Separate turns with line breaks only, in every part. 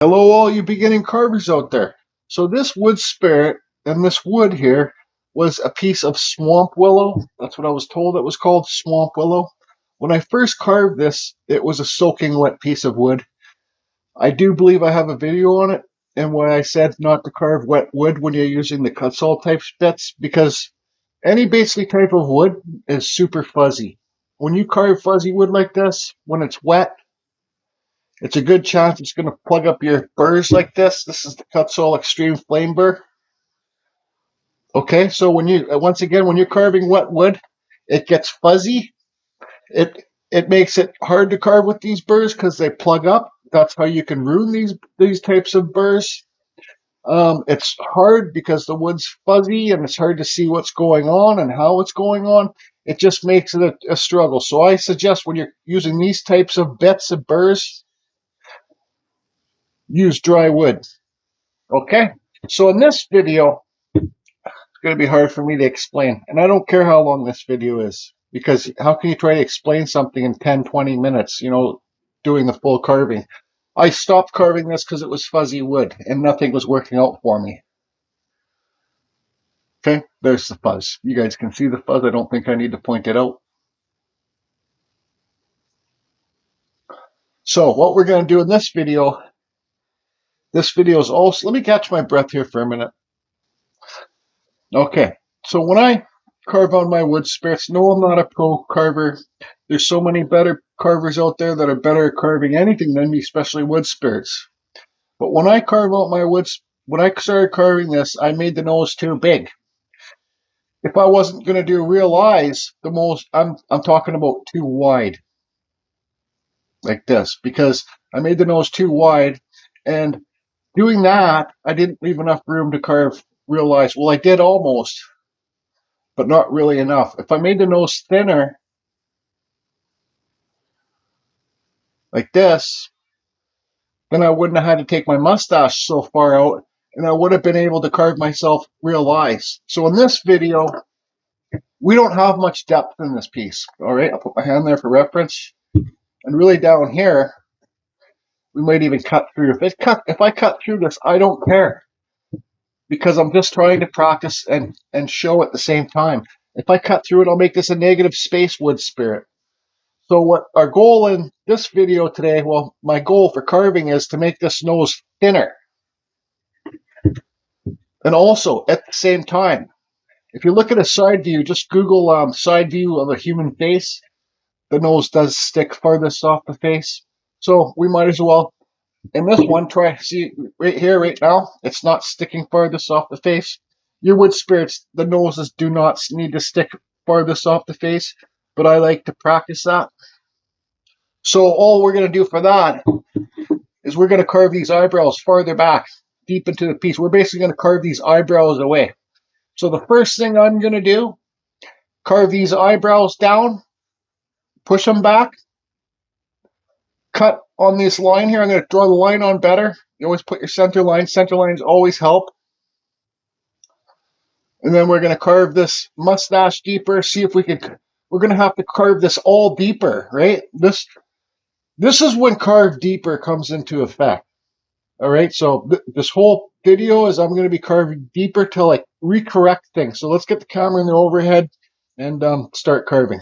Hello all you beginning carvers out there. So this wood spirit and this wood here was a piece of swamp willow. That's what I was told it was called, swamp willow. When I first carved this, it was a soaking wet piece of wood. I do believe I have a video on it and why I said not to carve wet wood when you're using the Kutzall type bits, because any basically type of wood is super fuzzy. When you carve fuzzy wood like this, when it's wet, it's a good chance it's going to plug up your burs like this. This is the Kutzall Extreme Flame Burr. Okay, so when you once again when you're carving wet wood, it gets fuzzy. It makes it hard to carve with these burrs because they plug up. That's how you can ruin these types of burrs. It's hard because the wood's fuzzy and it's hard to see what's going on and how it's going on. It just makes it a struggle. So I suggest when you're using these types of bits of burrs, use dry wood. Okay, so in this video, it's going to be hard for me to explain. And I don't care how long this video is, because how can you try to explain something in 10, 20 minutes, doing the full carving? I stopped carving this because it was fuzzy wood and nothing was working out for me. Okay, there's the fuzz. You guys can see the fuzz. I don't think I need to point it out. So what we're going to do in this video is also, let me catch my breath here for a minute. Okay, so when I carve on my wood spirits, no, I'm not a pro carver. There's so many better carvers out there that are better at carving anything than me, especially wood spirits. But when I carve out my woods, when I started carving this, I made the nose too big. If I wasn't going to do real eyes, I'm talking about too wide, like this, because I made the nose too wide, and doing that, I didn't leave enough room to carve real eyes. Well, I did almost, but not really enough. If I made the nose thinner, like this, then I wouldn't have had to take my mustache so far out, and I would have been able to carve myself real eyes. So in this video, we don't have much depth in this piece. All right, I'll put my hand there for reference. And really down here, we might even cut through. If I cut through this, I don't care, because I'm just trying to practice and show at the same time. If I cut through it, I'll make this a negative space wood spirit. So what our goal in this video today, well, my goal for carving is to make this nose thinner. And also, at the same time, if you look at a side view, just Google side view of a human face, the nose does stick farthest off the face. So we might as well, in this one, see right here, right now, it's not sticking farthest off the face. Your wood spirits, the noses do not need to stick farthest off the face, but I like to practice that. So all we're going to do for that is we're going to carve these eyebrows farther back, deep into the piece. We're basically going to carve these eyebrows away. So the first thing I'm going to do, carve these eyebrows down, push them back, cut on this line here. I'm going to draw the line on better. You always put your center line. Center lines always help. And then we're going to carve this mustache deeper. See if we can, we're going to have to carve this all deeper, right? This is when carve deeper comes into effect. All right, so this whole video is I'm going to be carving deeper to like recorrect things. So let's get the camera in the overhead and start carving.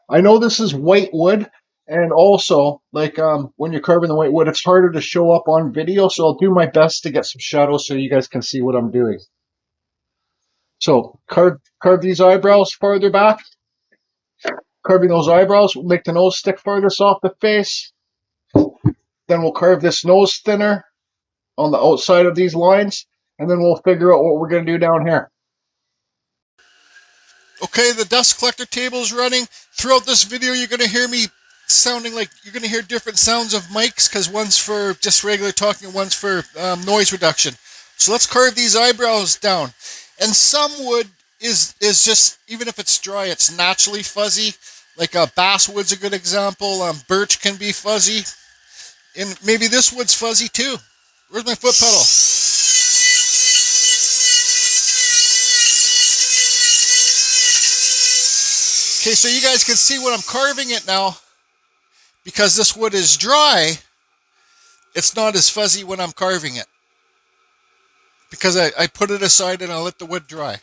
I know this is white wood, and also like when you're carving the white wood, it's harder to show up on video. So I'll do my best to get some shadows so you guys can see what I'm doing. So carve these eyebrows farther back. Carving those eyebrows will make the nose stick farthest off the face. Then we'll carve this nose thinner on the outside of these lines, and then we'll figure out what we're going to do down here.
Okay, the dust collector table is running. Throughout this video, you're going to hear me sounding like you're going to hear different sounds of mics, because one's for just regular talking and one's for noise reduction. So let's carve these eyebrows down. And some wood is just, even if it's dry, it's naturally fuzzy. Like basswood's a good example. Birch can be fuzzy. And maybe this wood's fuzzy too. Where's my foot pedal? Okay, so you guys can see what I'm carving it now. Because this wood is dry, it's not as fuzzy when I'm carving it because I put it aside and I let the wood dry.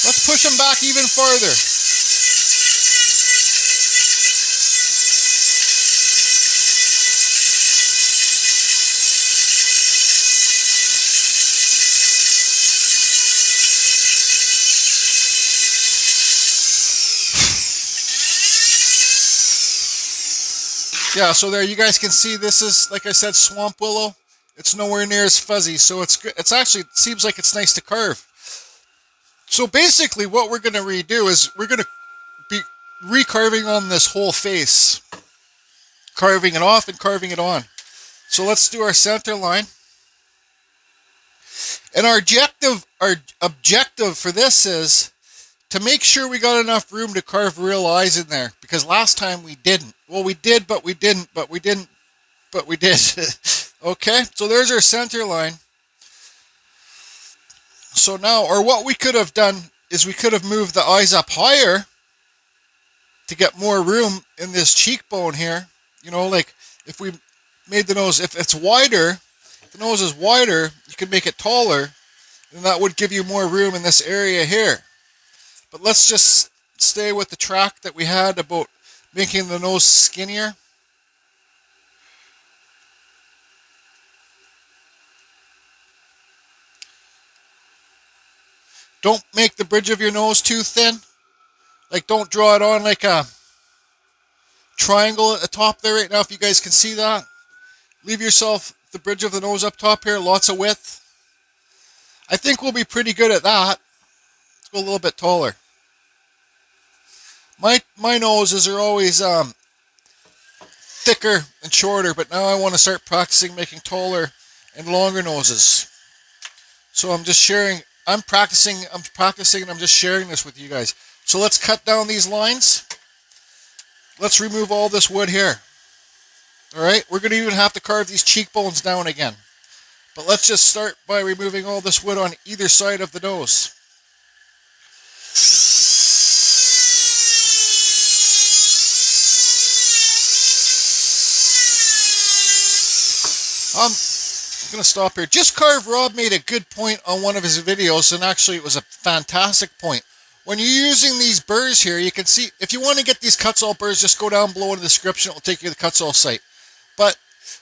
Let's push them back even farther. Yeah, so there you guys can see this is, like I said, swamp willow. It's nowhere near as fuzzy, so it's actually, it seems like it's nice to carve. So basically what we're going to redo is we're going to be recarving on this whole face. Carving it off and carving it on. So let's do our center line. And our objective for this is to make sure we got enough room to carve real eyes in there. Because last time we didn't. Well, we did, but we didn't, but we didn't, but we did. Okay, so there's our center line. So now, or what we could have done is we could have moved the eyes up higher to get more room in this cheekbone here. You know, like if we made the nose, if it's wider, if the nose is wider, you could make it taller, and that would give you more room in this area here. But let's just stay with the track that we had about making the nose skinnier. Don't make the bridge of your nose too thin. Like, don't draw it on like a triangle at the top there right now, if you guys can see that. Leave yourself the bridge of the nose up top here, lots of width. I think we'll be pretty good at that. Let's go a little bit taller. My noses are always thicker and shorter, but now I want to start practicing making taller and longer noses. So I'm just sharing, I'm practicing, and I'm just sharing this with you guys. So let's cut down these lines. Let's remove all this wood here. Alright, we're going to even have to carve these cheekbones down again. But let's just start by removing all this wood on either side of the nose. I'm going to stop here. Just Carve Rob made a good point on one of his videos, and actually it was a fantastic point. When you're using these burs here, you can see, if you want to get these Kutzall burs, just go down below in the description. It will take you to the Kutzall site. But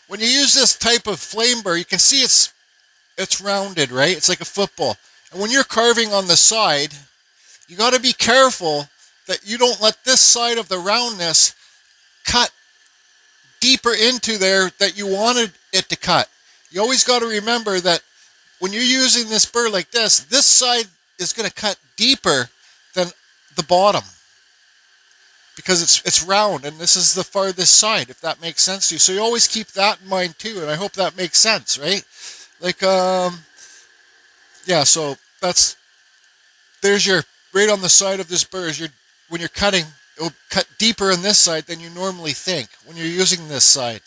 when you use this type of flame burr, you can see it's rounded, right? It's like a football. And when you're carving on the side, you got to be careful that you don't let this side of the roundness cut deeper into there that you wanted it to cut. You always got to remember that when you're using this burr like this side is going to cut deeper than the bottom because it's round, and this is the farthest side, if that makes sense to you. So you always keep that in mind too, and I hope that makes sense, right? Like, yeah, so there's your, right on the side of this burr, when you're cutting, it will cut deeper on this side than you normally think when you're using this side.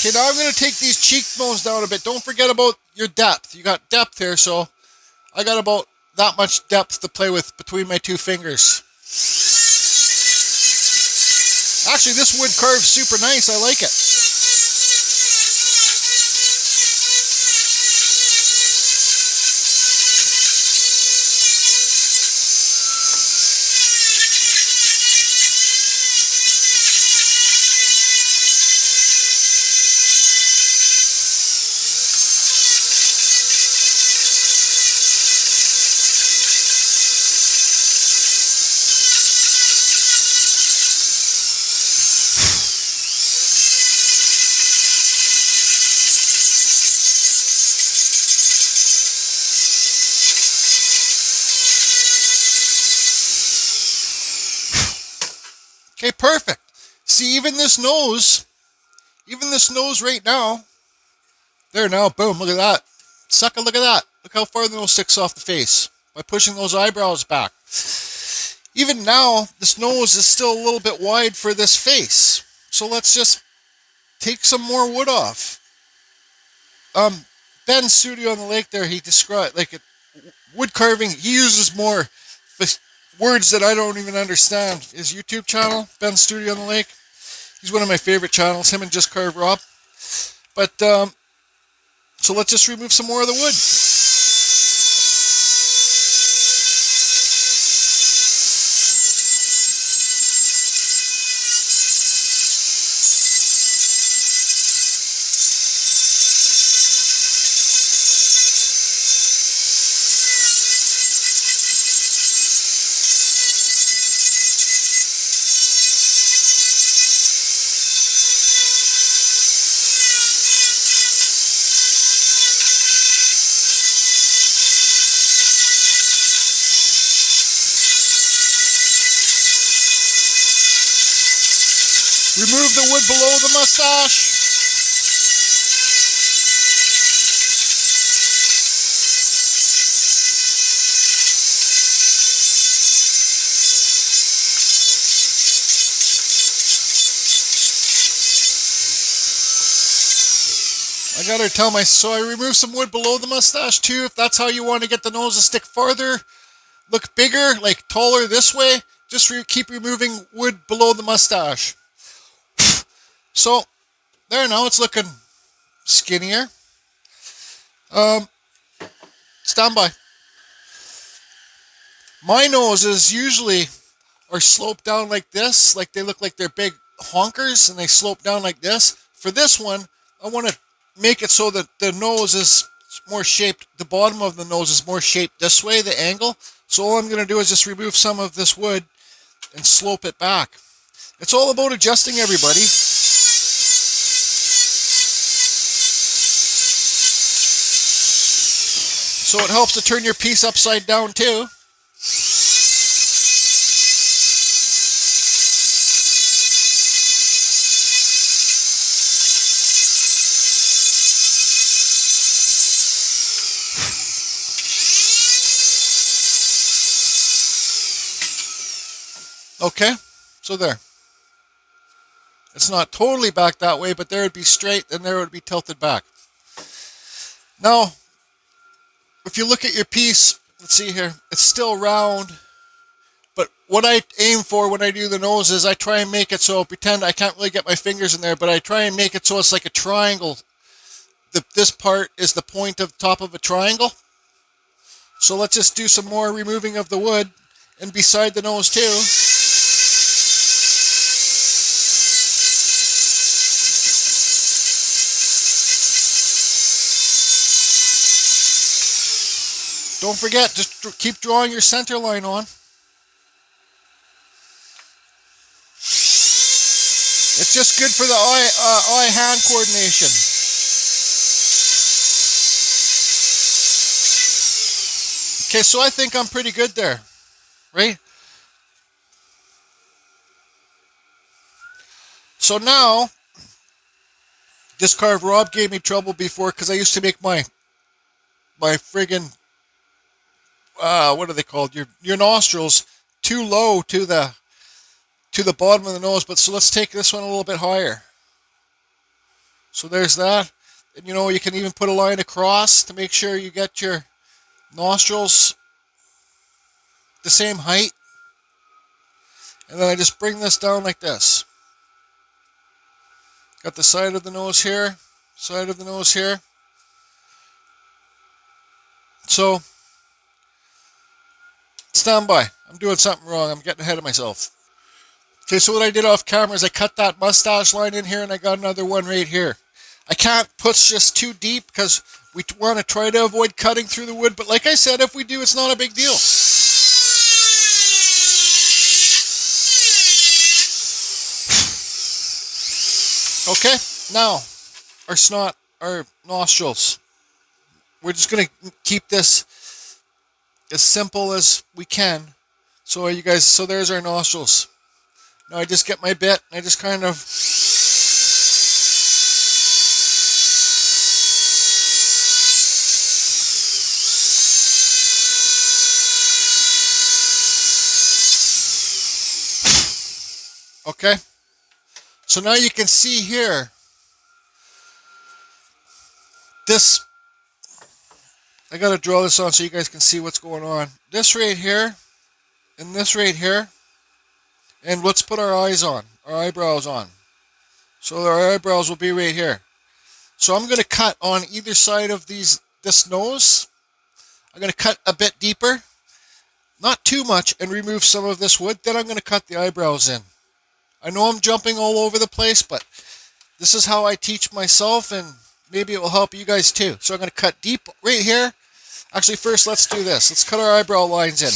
Okay, now I'm going to take these cheekbones down a bit. Don't forget about your depth. You got depth here, so I got about that much depth to play with between my two fingers. Actually, this wood carves super nice. I like it. Okay, perfect. See, even this nose right now, there now, boom, look at that. Sucker, look at that. Look how far the nose sticks off the face by pushing those eyebrows back. Even now, this nose is still a little bit wide for this face. So let's just take some more wood off. Ben's studio on the lake there, he described, like, wood carving, he uses more words that I don't even understand. His YouTube channel, Ben's Studio on the Lake, he's one of my favorite channels, him and Just Carve Rob. But, so let's just remove some more of the wood. Remove the wood below the mustache. I gotta tell so I remove some wood below the mustache too, if that's how you want to get the nose to stick farther, look bigger, like taller this way, just keep removing wood below the mustache. So, there now, it's looking skinnier. Stand by. My noses usually are sloped down like this, like they look like they're big honkers, and they slope down like this. For this one, I want to make it so that the nose is more shaped, the bottom of the nose is more shaped this way, the angle. So all I'm going to do is just remove some of this wood and slope it back. It's all about adjusting, everybody. So it helps to turn your piece upside down too. Okay, so there. It's not totally back that way, but there it would be straight and there it would be tilted back. Now, if you look at your piece, let's see here, it's still round, but what I aim for when I do the nose is I try and make it so, pretend I can't really get my fingers in there, but I try and make it so it's like a triangle. This part is the point of the top of a triangle. So let's just do some more removing of the wood and beside the nose too. Don't forget, just keep drawing your center line on. It's just good for the eye-hand coordination. Okay, so I think I'm pretty good there, right? So now, this carve Rob gave me trouble before because I used to make my friggin' what are they called? Your nostrils too low to the bottom of the nose. But so let's take this one a little bit higher. So there's that. And you know, you can even put a line across to make sure you get your nostrils the same height. And then I just bring this down like this. Got the side of the nose here, side of the nose here. So stand by. I'm doing something wrong. I'm getting ahead of myself. Okay, so what I did off camera is I cut that mustache line in here and I got another one right here. I can't push this too deep because we want to try to avoid cutting through the wood. But like I said, if we do, it's not a big deal. Okay, now our nostrils. We're just going to keep this as simple as we can. So you guys, so there's our nostrils. Now I just get my bit and I just kind of okay. So now you can see here, this, I gotta draw this on so you guys can see what's going on. This right here, and this right here, and let's put our eyes on, our eyebrows on. So our eyebrows will be right here. So I'm gonna cut on either side of this nose. I'm gonna cut a bit deeper, not too much, and remove some of this wood. Then I'm gonna cut the eyebrows in. I know I'm jumping all over the place, but this is how I teach myself, and maybe it will help you guys too. So I'm going to cut deep right here. Actually, first, let's do this. Let's cut our eyebrow lines in.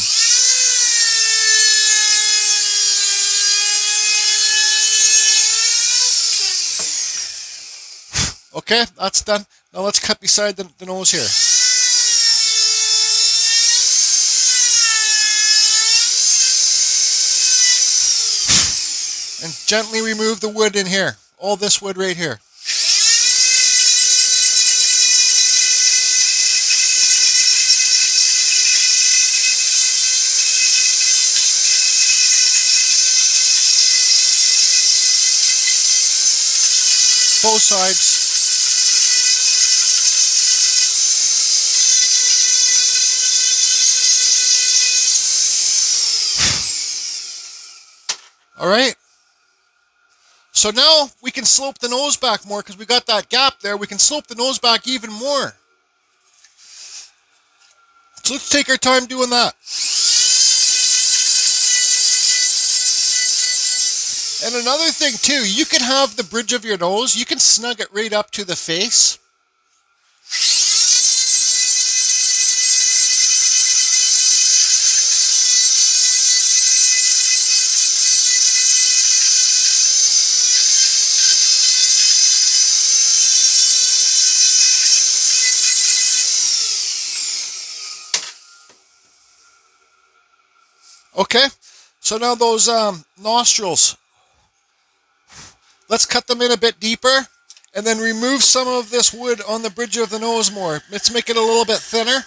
Okay, that's done. Now let's cut beside the nose here. And gently remove the wood in here. All this wood right here. Both sides. All right. So now we can slope the nose back more because we got that gap there. We can slope the nose back even more. So let's take our time doing that. And another thing too, you can have the bridge of your nose, you can snug it right up to the face. Okay, so now those nostrils, let's cut them in a bit deeper and then remove some of this wood on the bridge of the nose more. Let's make it a little bit thinner.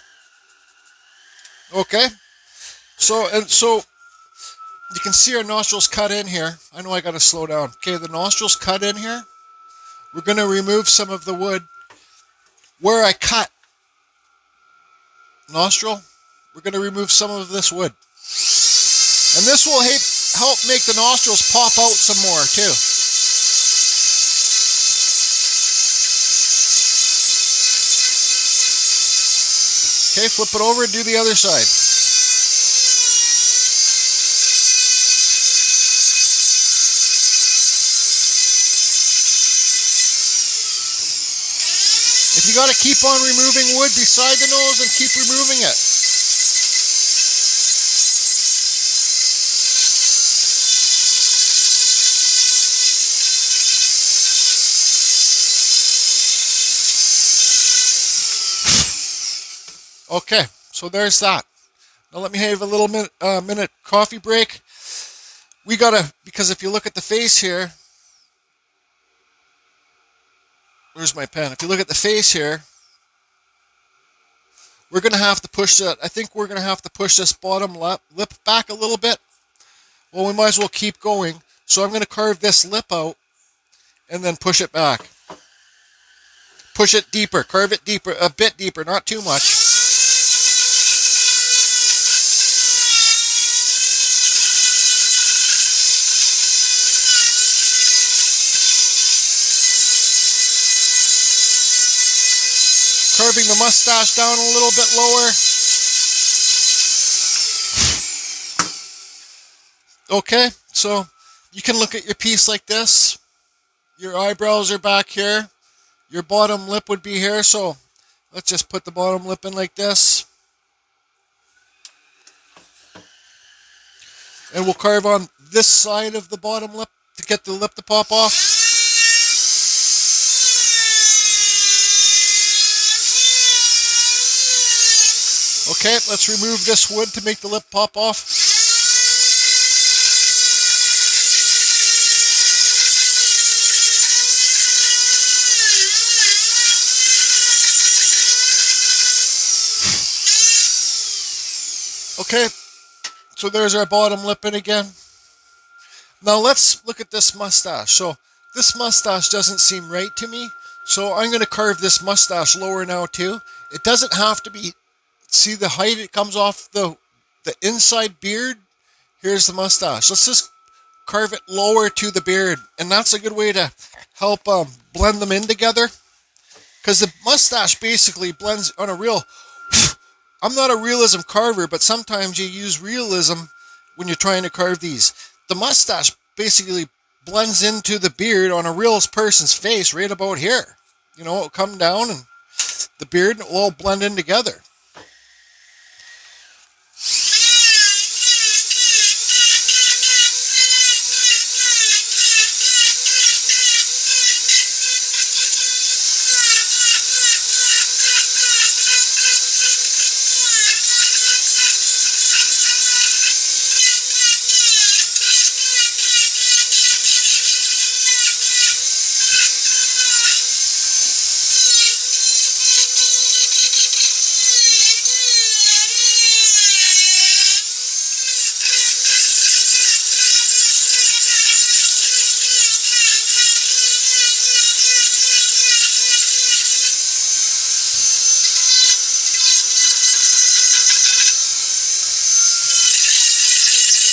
Okay, so you can see our nostrils cut in here. I know I got to slow down. Okay, the nostrils cut in here. We're going to remove some of the wood where I cut nostril. We're going to remove some of this wood. And this will help make the nostrils pop out some more too. Okay, flip it over and do the other side. If you got to keep on removing wood beside the nose and keep removing it. Okay, so there's that. Now let me have a little minute coffee break. We gotta, because if you look at the face here, where's my pen? If you look at the face here, we're gonna have to push that. I think we're gonna have to push this bottom lip back a little bit. Well, we might as well keep going. So I'm gonna carve this lip out and then push it back. Push it deeper, carve it deeper, a bit deeper, not too much. Carving the mustache down a little bit lower. Okay, so you can look at your piece like this. Your eyebrows are back here. Your bottom lip would be here, so let's just put the bottom lip in like this. And we'll carve on this side of the bottom lip to get the lip to pop off. Okay, let's remove this wood to make the lip pop off. Okay, so there's our bottom lip in again. Now let's look at this mustache. So this mustache doesn't seem right to me. So I'm going to carve this mustache lower now too. It doesn't have to be, see the height it comes off the inside beard? Here's the mustache. Let's just carve it lower to the beard. And that's a good way to help blend them in together. Because the mustache basically blends on a real... I'm not a realism carver, but sometimes you use realism when you're trying to carve these. The mustache basically blends into the beard on a real person's face right about here. You know, it'll come down and the beard will all blend in together.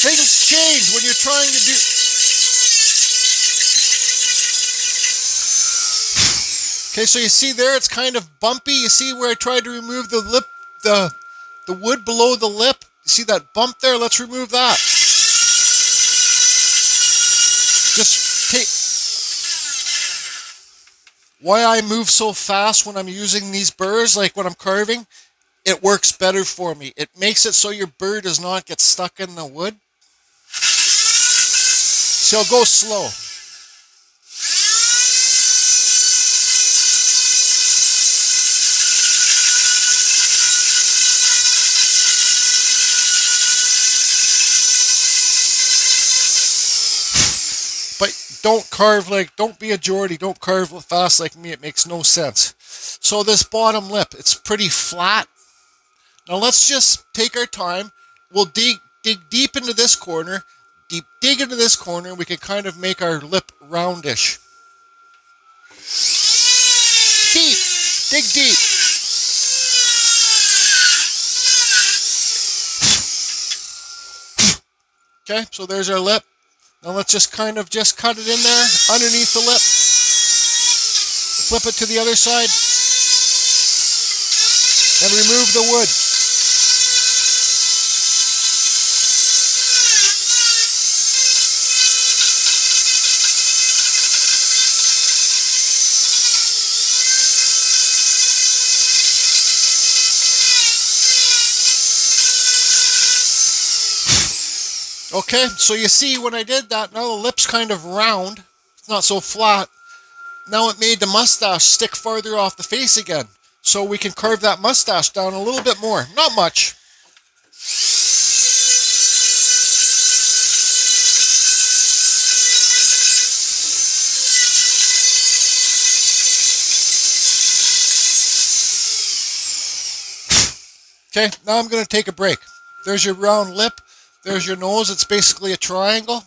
Things change when you're trying to do... Okay, so you see there, it's kind of bumpy. You see where I tried to remove the lip, the wood below the lip? You see that bump there? Let's remove that. Just take... Why I move so fast when I'm using these burrs, like when I'm carving, it works better for me. It makes it so your burr does not get stuck in the wood. So I'll go slow. But don't carve like, don't be a Geordie, don't carve fast like me, it makes no sense. So this bottom lip, it's pretty flat. Now let's just take our time. We'll dig deep into this corner, dig into this corner, we can kind of make our lip roundish. Deep, dig deep. Okay, so there's our lip. Now let's just kind of just cut it in there underneath the lip. Flip it to the other side. And remove the wood. Okay, so you see when I did that, now the lip's kind of round. It's not so flat. Now it made the mustache stick farther off the face again. So we can carve that mustache down a little bit more. Not much. Okay, now I'm going to take a break. There's your round lip. There's your nose. It's basically a triangle.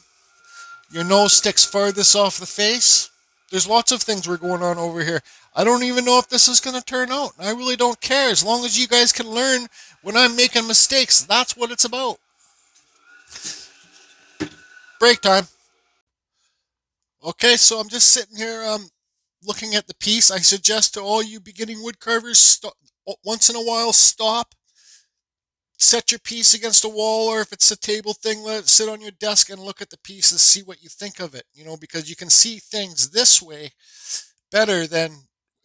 Your nose sticks farthest off the face. There's lots of things we're going on over here. I don't even know if this is going to turn out. I really don't care. As long as you guys can learn when I'm making mistakes, that's what it's about. Break time. Okay, so I'm just sitting here looking at the piece. I suggest to all you beginning wood carvers, once in a while, stop. Set your piece against a wall, or if it's a table thing, let it sit on your desk and look at the piece and see what you think of it, you know, because you can see things this way better than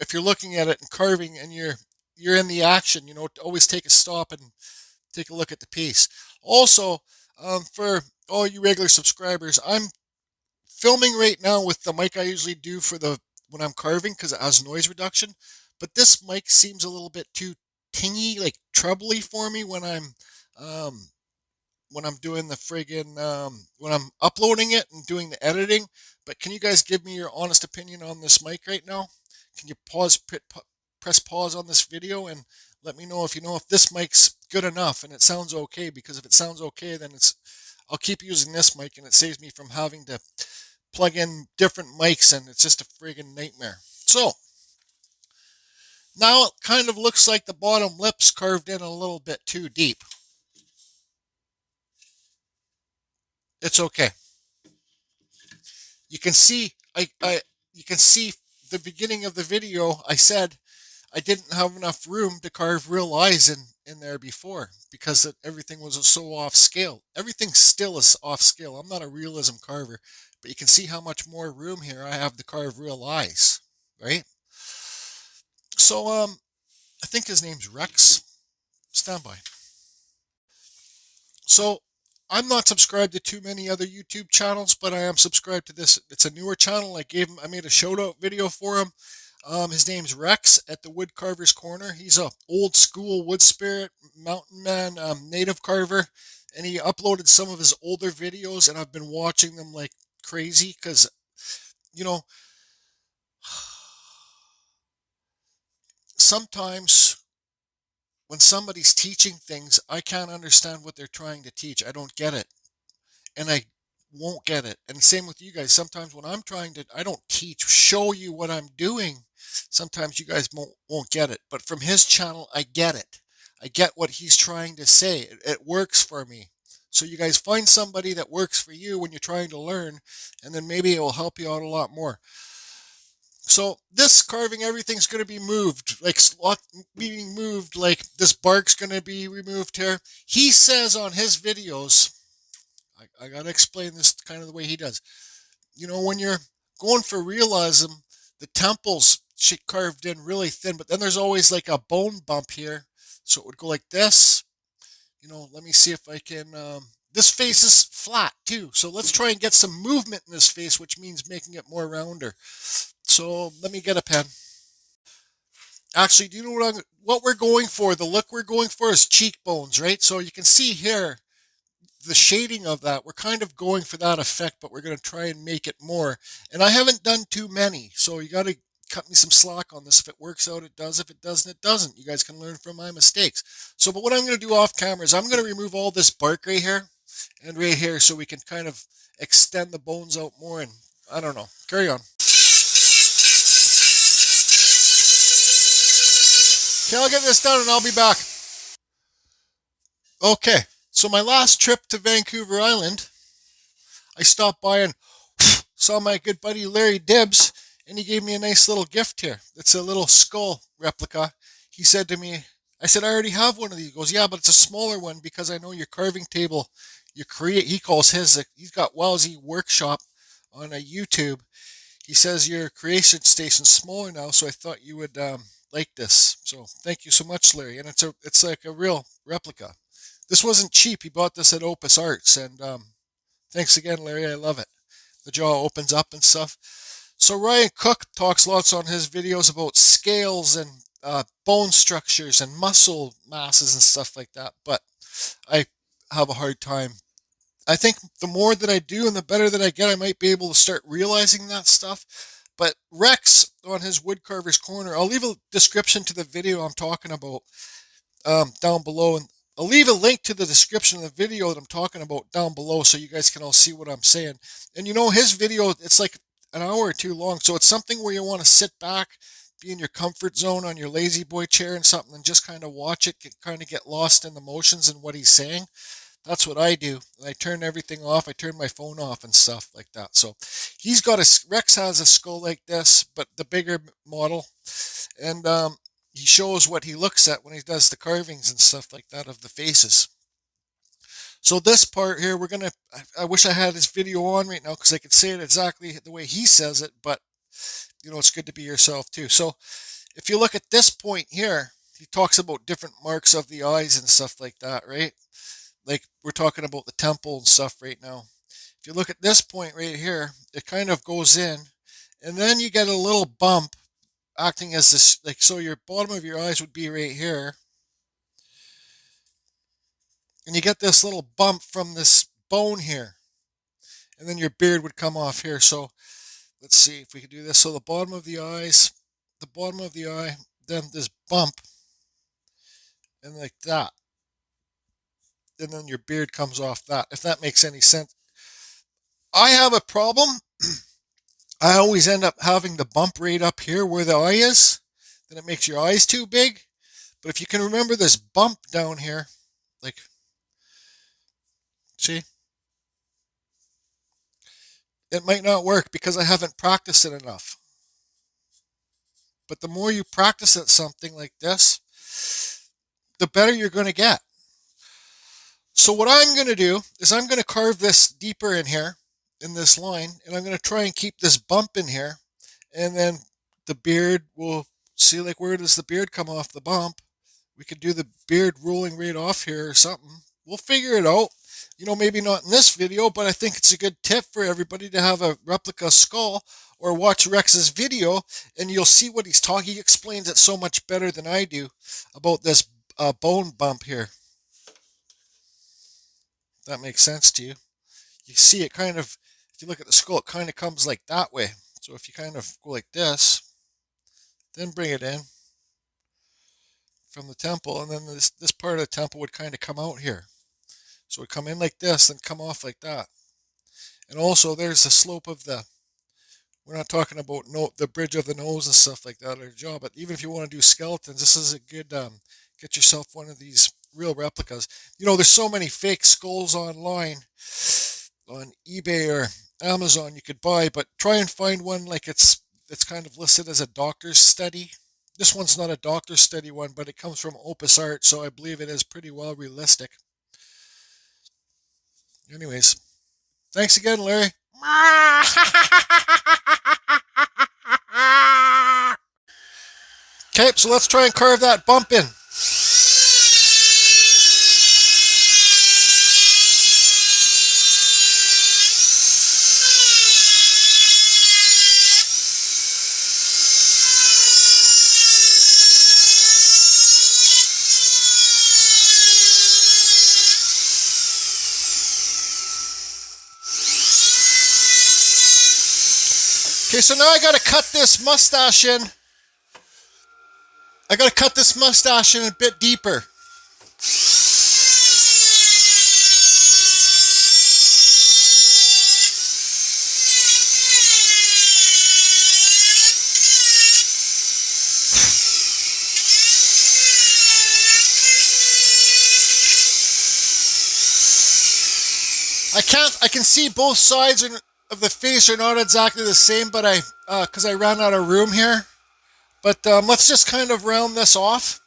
if you're looking at it and carving and you're in the action, you know. Always take a stop and take a look at the piece. Also, for all you regular subscribers, I'm filming right now with the mic I usually do for when I'm carving because it has noise reduction, but this mic seems a little bit too tingy, like trebly for me when I'm doing the friggin' when I'm uploading it and doing the editing. But can you guys give me your honest opinion on this mic right now? Can you press pause on this video and Let me know if this mic's good enough and it sounds okay, because if it sounds okay, then I'll keep using this mic and it saves me from having to plug in different mics, and it's just a friggin' nightmare. So now it kind of looks like the bottom lip's carved in a little bit too deep. It's okay. You can see you can see the beginning of the video. I said I didn't have enough room to carve real eyes in there before, because everything was so off scale. Everything still is off scale. I'm not a realism carver, but you can see how much more room here I have to carve real eyes, right? So I think his name's Rex. Stand by. So I'm not subscribed to too many other YouTube channels, but I am subscribed to this. It's a newer channel. I made a shout out video for him. His name's Rex at the Woodcarver's Corner. He's a old school wood spirit, mountain man, native carver, and he uploaded some of his older videos, and I've been watching them like crazy because, you know, sometimes when somebody's teaching things, I can't understand what they're trying to teach. I don't get it. And I won't get it. And same with you guys. Sometimes when I don't teach, show you what I'm doing. Sometimes you guys won't get it. But from his channel, I get it. I get what he's trying to say. It works for me. So you guys find somebody that works for you when you're trying to learn, and then maybe it will help you out a lot more. So this carving, everything's going to be moved, like slot being moved, like this bark's going to be removed here. He says on his videos, I got to explain this kind of the way he does. You know, when you're going for realism, the temples carved in really thin, but then there's always like a bone bump here. So it would go like this. You know, let me see if I can. This face is flat too. So let's try and get some movement in this face, which means making it more rounder. So let me get a pen. Actually, do you know what we're going for? The look we're going for is cheekbones, right? So you can see here, the shading of that, we're kind of going for that effect, but we're going to try and make it more. And I haven't done too many, so you got to cut me some slack on this. If it works out, it does. If it doesn't, it doesn't. You guys can learn from my mistakes. So, but what I'm going to do off camera is I'm going to remove all this bark right here and right here, so we can kind of extend the bones out more. And I don't know. Carry on. Okay, I'll get this done and I'll be back. Okay, so my last trip to Vancouver Island, I stopped by and saw my good buddy Larry Dibbs, and he gave me a nice little gift here. It's a little skull replica. He said to me, I said, I already have one of these. He goes, yeah, but it's a smaller one because I know your carving table you create. He calls his, he's got Wowsy Workshop on a YouTube. He says your creation station's smaller now, so I thought you would like this. So thank you so much, Larry. And it's like a real replica. This wasn't cheap. He bought this at Opus Arts, and thanks again, Larry. I love it. The jaw opens up and stuff. So Ryan Cook talks lots on his videos about scales and bone structures and muscle masses and stuff like that. But I have a hard time. I think the more that I do and the better that I get, I might be able to start realizing that stuff. But Rex on his Woodcarver's Corner, I'll leave a description to the video I'm talking about down below, and I'll leave a link to the description of the video that I'm talking about down below so you guys can all see what I'm saying. And you know, his video, it's like an hour or two long, so it's something where you want to sit back, be in your comfort zone on your lazy boy chair and something, and just kind of watch it, kind of get lost in the motions and what he's saying. That's what I do. I turn everything off. I turn my phone off and stuff like that. So he's got Rex has a skull like this, but the bigger model. And he shows what he looks at when he does the carvings and stuff like that of the faces. So this part here, I wish I had this video on right now because I could say it exactly the way he says it, but you know, it's good to be yourself too. So if you look at this point here, he talks about different marks of the eyes and stuff like that, right? Like we're talking about the temple and stuff right now. If you look at this point right here, it kind of goes in, and then you get a little bump acting as this, like, so your bottom of your eyes would be right here, and you get this little bump from this bone here, and then your beard would come off here. So let's see if we can do this. So the bottom of the eyes, the bottom of the eye, then this bump, and like that. And then your beard comes off that, if that makes any sense. I have a problem. I always end up having the bump right up here where the eye is. Then it makes your eyes too big. But if you can remember this bump down here, like, see, it might not work because I haven't practiced it enough. But the more you practice at something like this, the better you're going to get. So what I'm going to do is I'm going to carve this deeper in here, in this line, and I'm going to try and keep this bump in here, and then the beard will, see, like, where does the beard come off the bump? We could do the beard rolling right off here or something. We'll figure it out. You know, maybe not in this video, but I think it's a good tip for everybody to have a replica skull or watch Rex's video, and you'll see what he's talking. He explains it so much better than I do about this bone bump here. That makes sense to you. You see it kind of, if you look at the skull, it kind of comes like that way. So if you kind of go like this, then bring it in from the temple, and then this part of the temple would kind of come out here. So it would come in like this and come off like that. And also there's the slope of the, we're not talking about the bridge of the nose and stuff like that or jaw, but even if you want to do skeletons, this is a good, get yourself one of these real replicas. You know, there's so many fake skulls online on eBay or Amazon you could buy, but try and find one like it's kind of listed as a doctor's study. This one's not a doctor's study one, but it comes from Opus Art, so I believe it is pretty well realistic. Anyways, thanks again, Larry. Okay, so let's try and carve that bump in. Okay, so now I gotta cut this mustache in. I gotta cut this mustache in a bit deeper. I can see both sides of the face are not exactly the same, but because I ran out of room here. But let's just kind of round this off.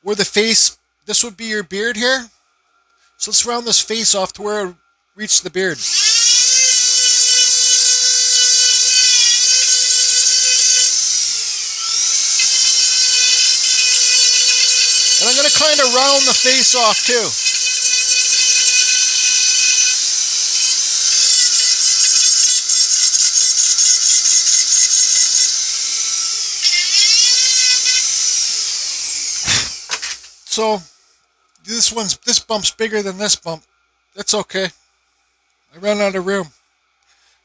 Where the face, this would be your beard here. So let's round this face off to where it reached the beard. And I'm going to kind of round the face off too. So this bump's bigger than this bump. That's okay. I ran out of room.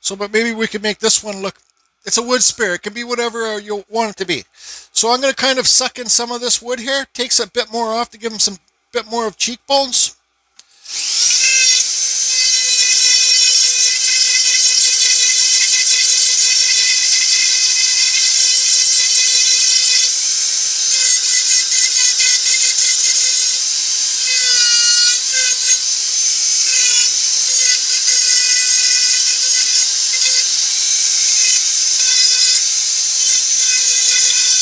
So, but maybe we could make this one look, it's a wood spear. It can be whatever you want it to be. So I'm going to kind of suck in some of this wood here. Takes a bit more off to give him some bit more of cheekbones.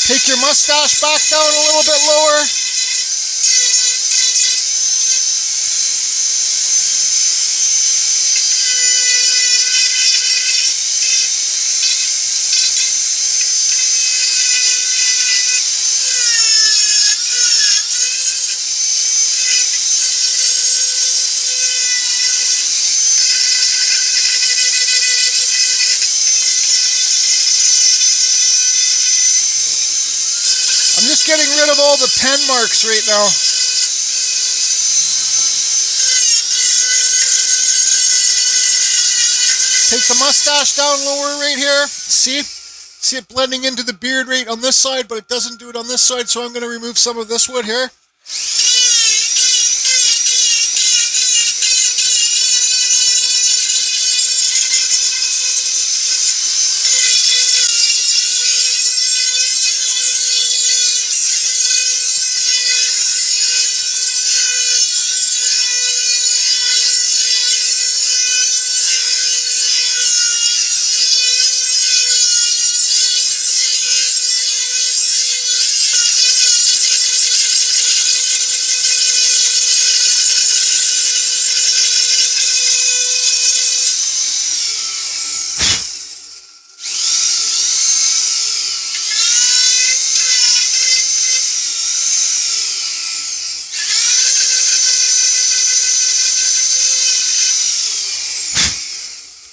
Take your mustache back down a little bit lower. I'm just getting rid of all the pen marks right now. Take the mustache down lower right here. See it blending into the beard right on this side, but it doesn't do it on this side, so I'm going to remove some of this wood here.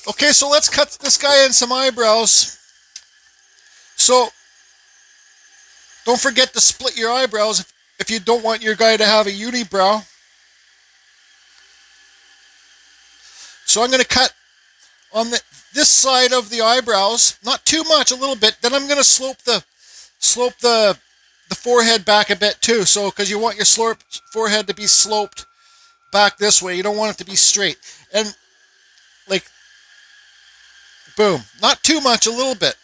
Okay, so let's cut this guy in some eyebrows. So don't forget to split your eyebrows if you don't want your guy to have a unibrow. So I'm going to cut on this side of the eyebrows, not too much, a little bit. Then I'm going to slope the forehead back a bit too. So because you want your forehead to be sloped back this way, you don't want it to be straight. And like, boom, not too much, a little bit.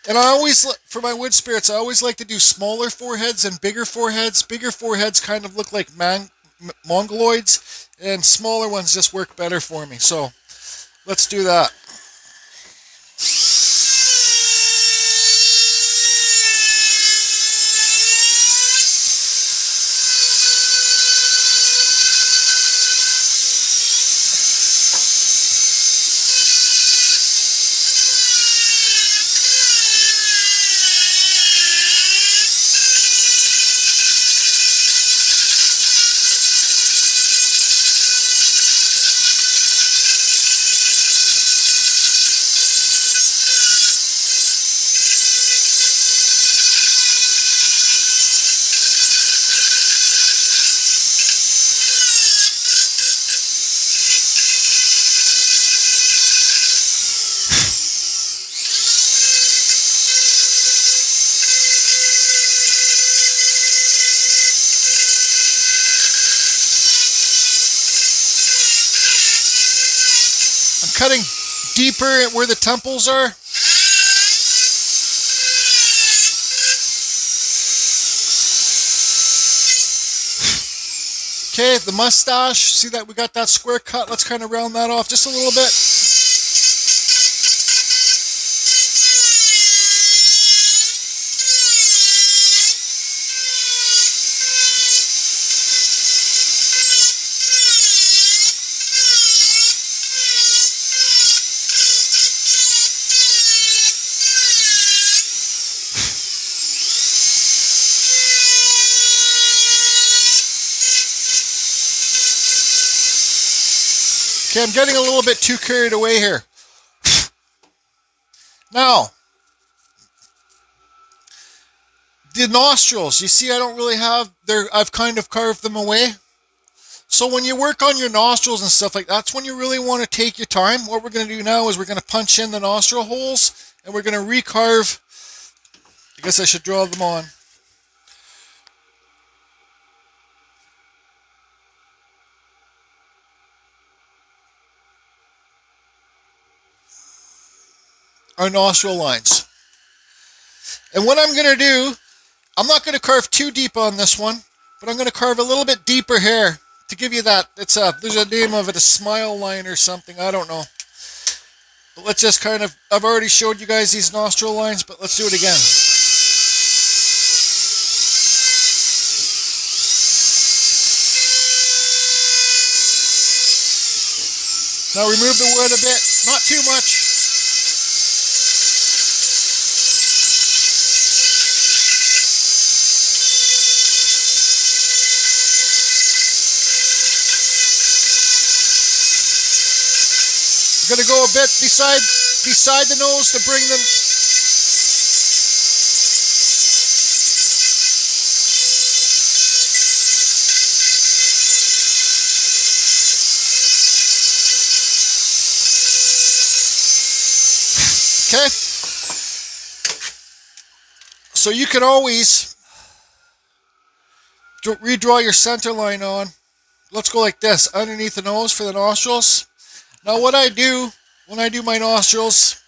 And I always, for my wood spirits, I always like to do smaller foreheads and bigger foreheads. Bigger foreheads kind of look like mongoloids, and smaller ones just work better for me. So let's do that. Cutting deeper at where the temples are. Okay, the mustache. See that we got that square cut? Let's kind of round that off just a little bit. Okay, I'm getting a little bit too carried away here. Now, the nostrils, you see I don't really have, I've kind of carved them away. So when you work on your nostrils and stuff like that, that's when you really want to take your time. What we're going to do now is we're going to punch in the nostril holes and we're going to recarve. I guess I should draw them on. Our nostril lines. And what I'm going to do, I'm not going to carve too deep on this one, but I'm going to carve a little bit deeper here to give you that. There's a name of it, a smile line or something, I don't know. But let's just kind of, I've already showed you guys these nostril lines, but let's do it again. Now remove the wood a bit, not too much. I'm going to go a bit beside the nose to bring them. Okay. So you can always redraw your center line on. Let's go like this, underneath the nose for the nostrils. Now what I do when I do my nostrils,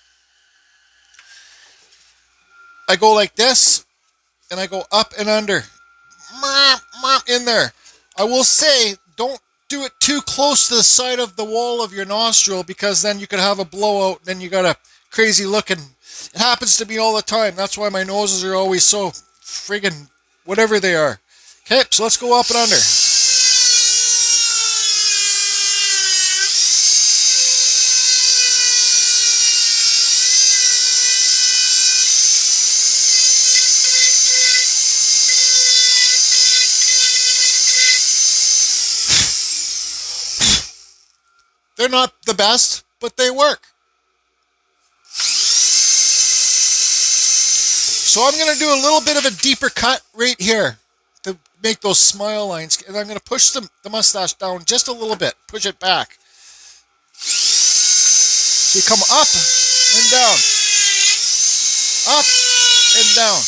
I go like this, and I go up and under, in there. I will say, don't do it too close to the side of the wall of your nostril, because then you could have a blowout, and then you got a crazy look, and it happens to me all the time. That's why my noses are always so friggin' whatever they are. Okay, so let's go up and under. They're not the best, but they work. So I'm going to do a little bit of a deeper cut right here to make those smile lines. And I'm going to push the mustache down just a little bit. Push it back. So you come up and down. Up and down.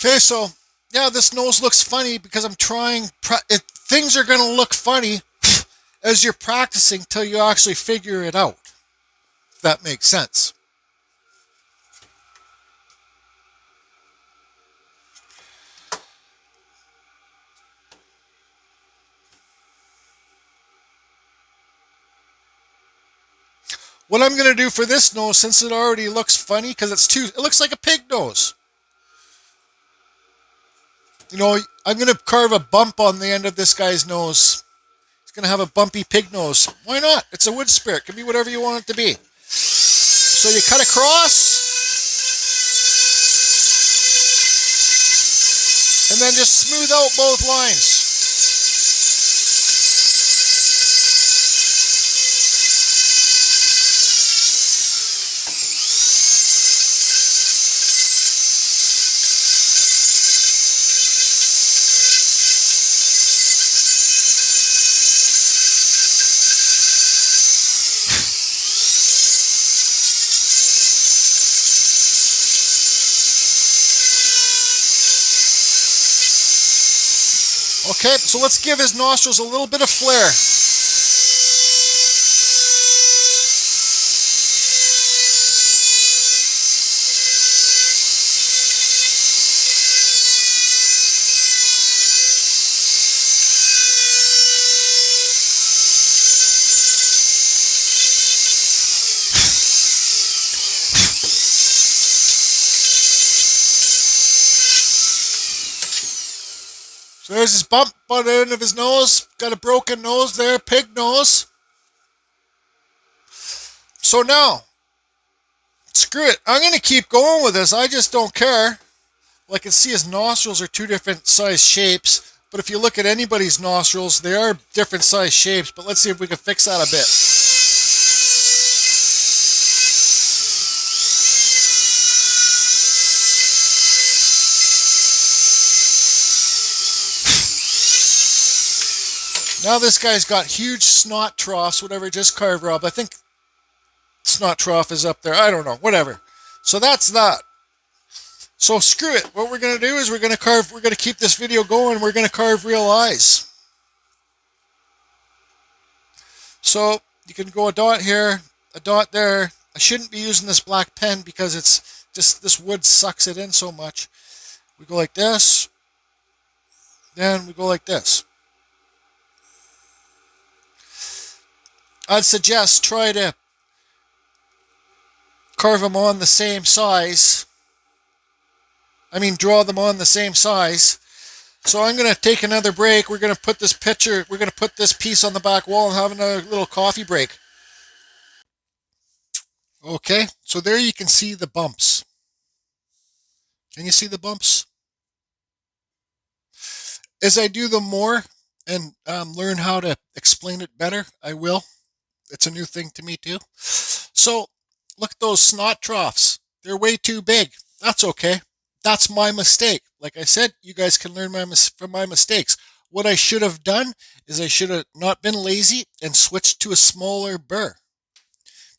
Okay, so yeah, this nose looks funny because I'm trying. Things are going to look funny as you're practicing till you actually figure it out. If that makes sense. What I'm going to do for this nose, since it already looks funny, because it looks like a pig nose. You know, I'm going to carve a bump on the end of this guy's nose. It's going to have a bumpy pig nose. Why not? It's a wood spirit. It can be whatever you want it to be. So you cut across. And then just smooth out both lines. Okay, so let's give his nostrils a little bit of flair. So there's his bump on the end of his nose. Got a broken nose there, pig nose. So now, screw it. I'm going to keep going with this. I just don't care. Well, I can see his nostrils are two different size shapes. But if you look at anybody's nostrils, they are different size shapes. But let's see if we can fix that a bit. Now this guy's got huge snot troughs, whatever, just carve Rob. I think snot trough is up there. I don't know, whatever. So that's that. So screw it. What we're going to do is we're going to keep this video going. We're going to carve real eyes. So you can go a dot here, a dot there. I shouldn't be using this black pen because it's just, this wood sucks it in so much. We go like this. Then we go like this. I'd suggest try to carve them on the same size. Draw them on the same size. So I'm going to take another break. We're going to put this piece on the back wall and have another little coffee break. Okay, so there you can see the bumps. Can you see the bumps? As I do them more and learn how to explain it better, I will. It's a new thing to me too. So look at those snot troughs. They're way too big. That's okay. That's my mistake. Like I said, you guys can learn from my mistakes. What I should have done is I should have not been lazy and switched to a smaller burr.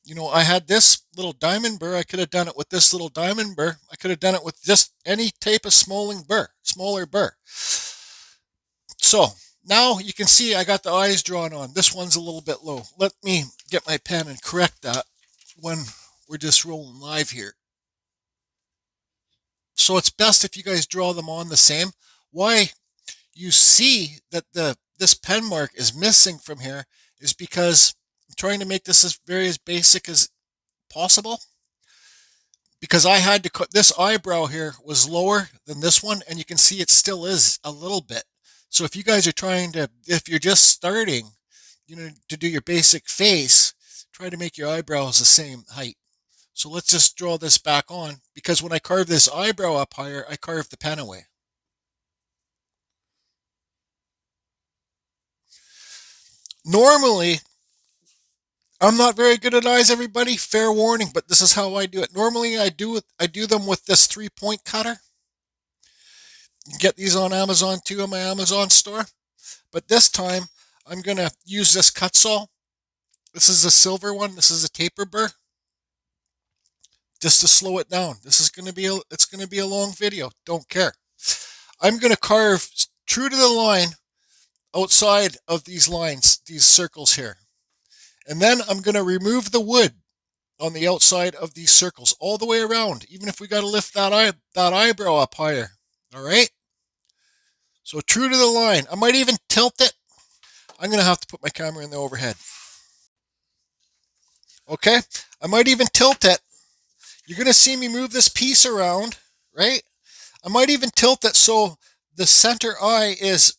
You know, I had this little diamond burr. I could have done it with this little diamond burr. I could have done it with just any type of smaller burr. So now you can see I got the eyes drawn on. This one's a little bit low. Let me get my pen and correct that when we're just rolling live here. So it's best if you guys draw them on the same. Why you see that this pen mark is missing from here is because I'm trying to make this as basic as possible. because I had to cut this eyebrow here was lower than this one, and you can see it still is a little bit. So if you guys are trying to, if you're just starting, to do your basic face, try to make your eyebrows the same height. So let's just draw this back on, because when I carve this eyebrow up higher, I carve the pen away. Normally, I'm not very good at eyes, everybody. Fair warning, but this is how I do it. Normally, I do them with this 3-point cutter. You can get these on Amazon too, on my Amazon store. But this time, I'm gonna use this Kutzall. This is a silver one. This is a taper burr. Just to slow it down. This is it's gonna be a long video. Don't care. I'm gonna carve true to the line outside of these lines, these circles here. And then I'm going to remove the wood on the outside of these circles all the way around, even if we got to lift that eyebrow up higher. All right? So true to the line. I might even tilt it. I'm going to have to put my camera in the overhead. Okay? I might even tilt it. You're going to see me move this piece around, right? I might even tilt it so the center eye is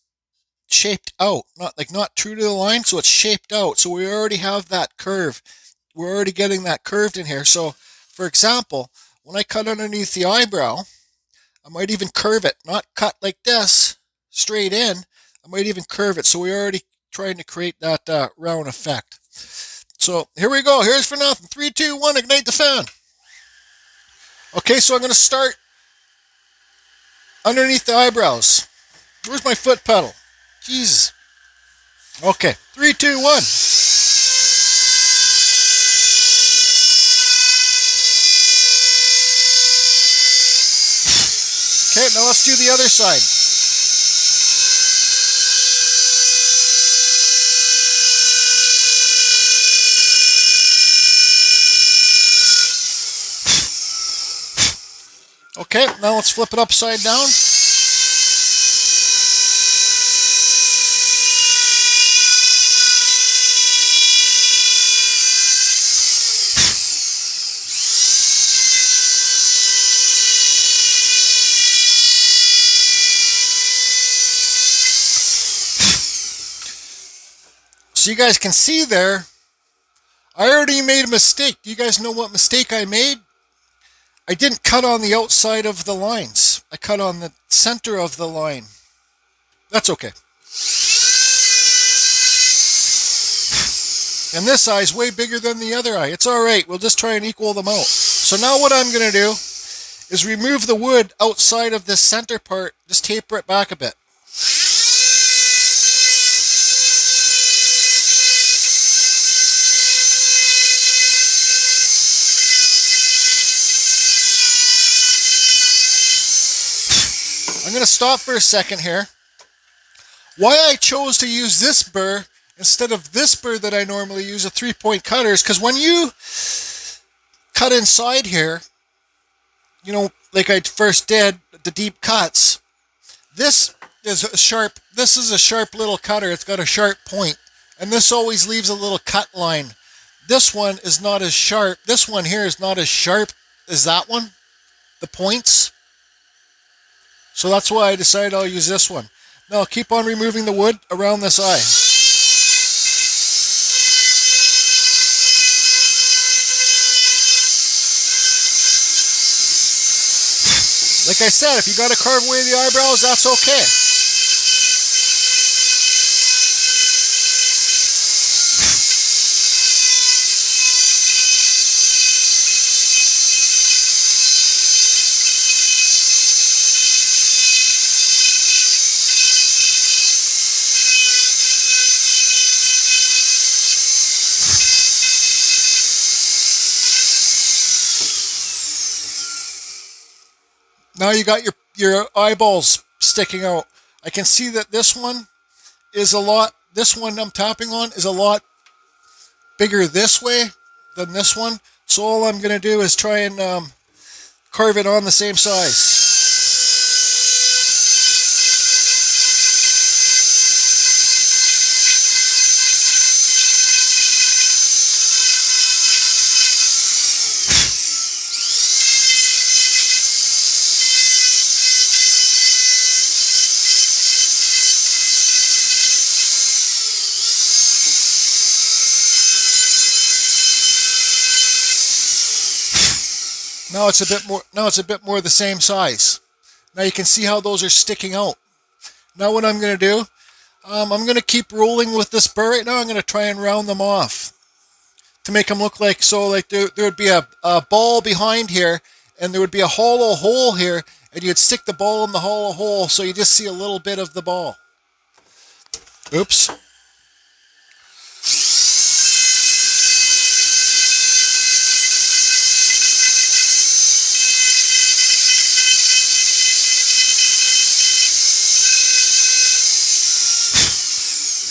shaped out, not true to the line, so it's shaped out. So we already have that curve. We're already getting that curved in here. So, for example, when I cut underneath the eyebrow, I might even curve it, not cut like this, straight in. I might even curve it. So we're already trying to create that round effect. So here we go. Here's for nothing. 3, 2, 1, ignite the fan. Okay, so I'm going to start underneath the eyebrows. Where's my foot pedal? Jesus. Okay, 3, 2, 1. Okay, now let's do the other side. Okay, now let's flip it upside down. So you guys can see there, I already made a mistake. Do you guys know what mistake I made? I didn't cut on the outside of the lines. I cut on the center of the line. That's okay. And this eye is way bigger than the other eye. It's all right. We'll just try and equal them out. So now what I'm going to do is remove the wood outside of this center part. Just taper it back a bit. I'm going to stop for a second here. Why I chose to use this burr instead of this burr that I normally use, a 3-point cutter, is because when you cut inside here, like I first did, the deep cuts, this is a sharp little cutter. It's got a sharp point, and this always leaves a little cut line. This one is not as sharp. This one here is not as sharp as that one, the points. So that's why I decided I'll use this one. Now I'll keep on removing the wood around this eye. Like I said, if you got to carve away the eyebrows, that's okay. Now you got your eyeballs sticking out. I can see that this one I'm tapping on is a lot bigger this way than this one. So all I'm going to do is try and carve it on the same size. Now it's a bit more. Now it's a bit more the same size. Now you can see how those are sticking out. Now what I'm going to do, I'm going to keep rolling with this burr right now. I'm going to try and round them off to make them look like, so like there would be a ball behind here, and there would be a hollow hole here, and you'd stick the ball in the hollow hole, so you just see a little bit of the ball. Oops.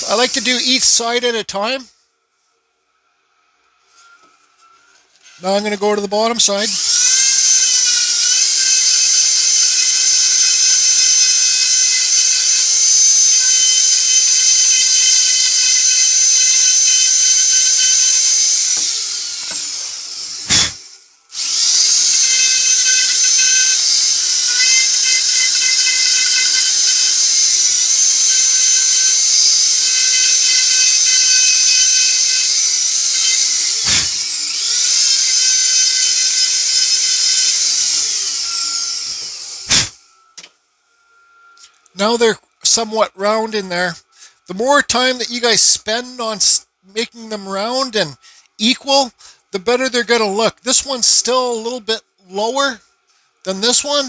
I like to do each side at a time. Now I'm going to go to the bottom side. Now they're somewhat round in there. The more time that you guys spend on making them round and equal, the better they're going to look. This one's still a little bit lower than this one.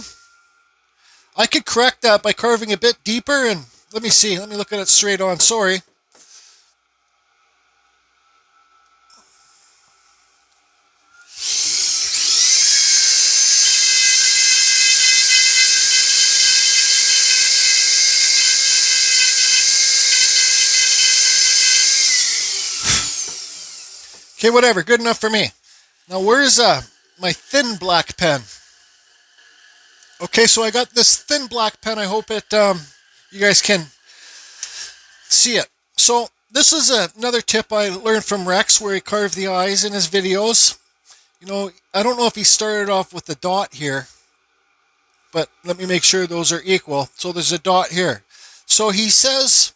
I could correct that by carving a bit deeper, and let me see. Let me look at it straight on. Sorry. Okay, whatever. Good enough for me. Now, where's my thin black pen? Okay, so I got this thin black pen. I hope it you guys can see it. So this is another tip I learned from Rex, where he carved the eyes in his videos. You know, I don't know if he started off with the dot here, but let me make sure those are equal. So there's a dot here. So he says,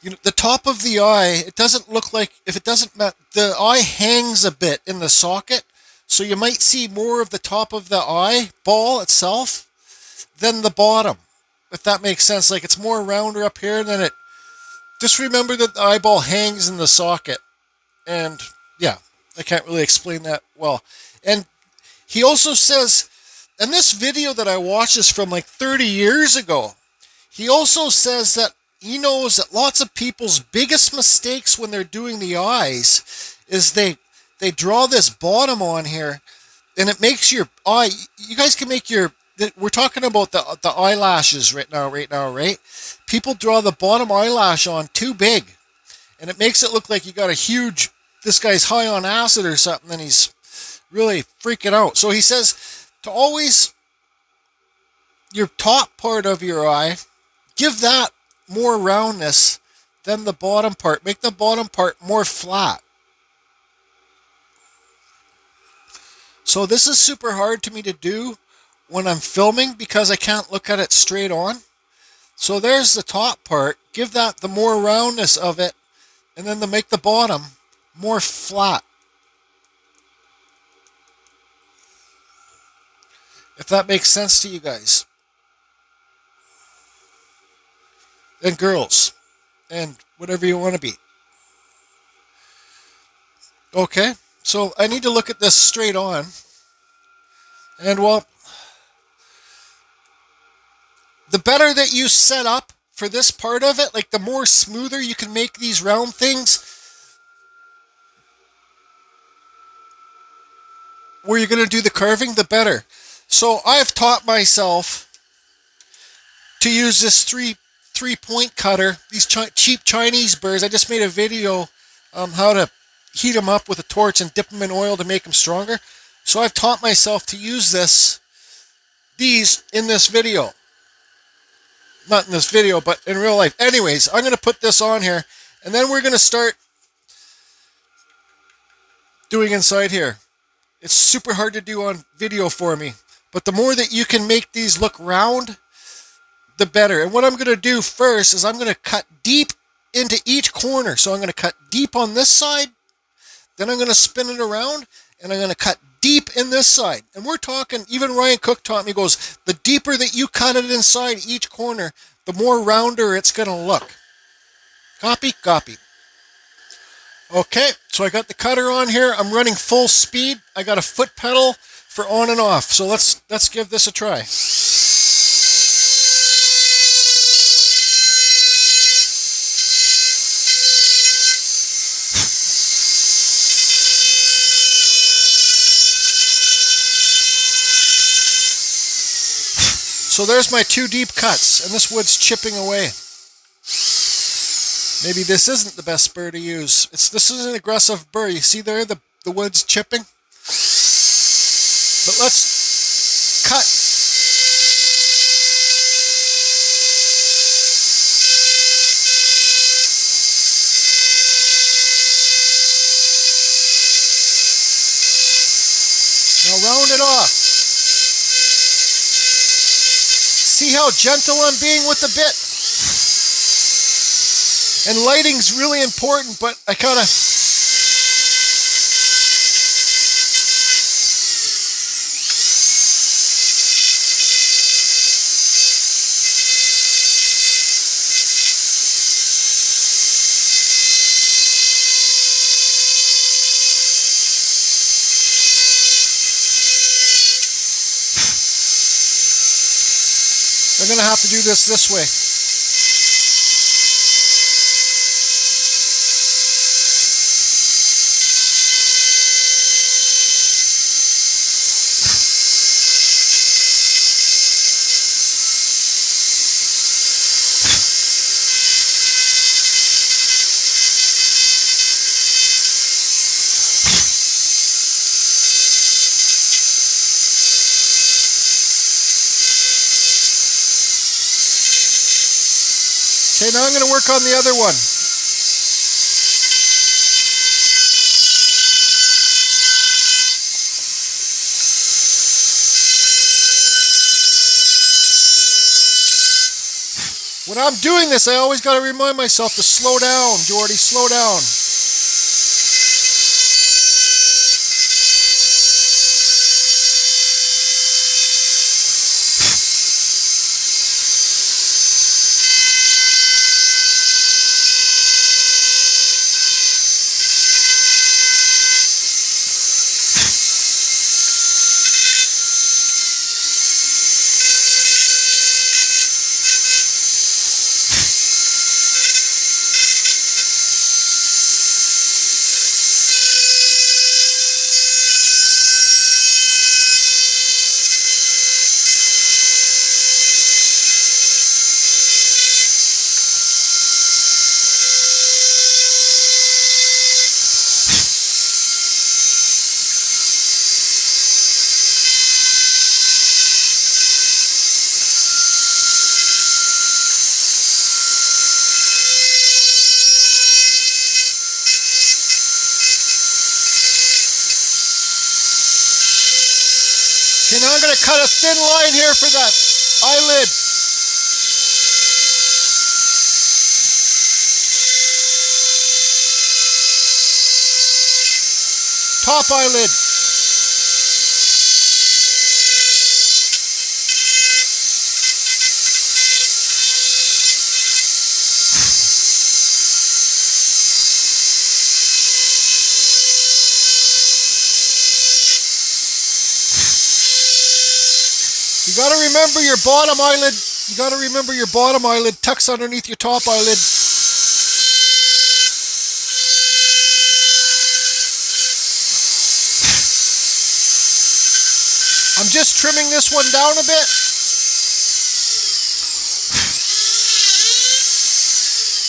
you know, the top of the eye, it doesn't look like, if it doesn't match, the eye hangs a bit in the socket, so you might see more of the top of the eye ball itself than the bottom, if that makes sense. Like, it's more rounder up here than it. Just remember that the eyeball hangs in the socket, and yeah, I can't really explain that well. And he also says, and this video that I watched is from like 30 years ago, he also says that he knows that lots of people's biggest mistakes when they're doing the eyes is they draw this bottom on here, and it makes your eye, you guys can make your, we're talking about the eyelashes right now, right? People draw the bottom eyelash on too big, and it makes it look like you got a huge, this guy's high on acid or something, and he's really freaking out. So he says to always, your top part of your eye, give that more roundness than the bottom part. Make the bottom part more flat. So this is super hard to me to do when I'm filming because I can't look at it straight on. So there's the top part. Give that the more roundness of it, and then to make the bottom more flat. If that makes sense to you guys. And girls. And whatever you want to be. Okay. So I need to look at this straight on. And well, the better that you set up for this part of it, like the more smoother you can make these round things, where you're going to do the carving, the better. So I've taught myself to use this three-point cutter, these cheap Chinese burrs. I just made a video how to heat them up with a torch and dip them in oil to make them stronger. So I've taught myself to use these in this video. Not in this video, but in real life. Anyways, I'm going to put this on here, and then we're going to start doing inside here. It's super hard to do on video for me, but the more that you can make these look round, the better. And what I'm going to do first is I'm going to cut deep into each corner. So I'm going to cut deep on this side, then I'm going to spin it around, and I'm going to cut deep in this side. And we're talking, even Ryan Cook taught me, goes, the deeper that you cut it inside each corner, the more rounder it's going to look. Copy? Copy. Okay, so I got the cutter on here. I'm running full speed. I got a foot pedal for on and off. So let's give this a try. So there's my 2 deep cuts, and this wood's chipping away. Maybe this isn't the best burr to use. This is an aggressive burr. You see there, the wood's chipping? But let's cut. Now round it off. See how gentle I'm being with the bit? And lighting's really important, but I kind of... I'm going to have to do this way. Okay, now I'm going to work on the other one. When I'm doing this, I always got to remind myself to slow down, Jordy, slow down. Okay, now I'm going to cut a thin line here for that eyelid. Top eyelid. You got to remember your bottom eyelid. You got to remember your bottom eyelid tucks underneath your top eyelid. I'm just trimming this one down a bit.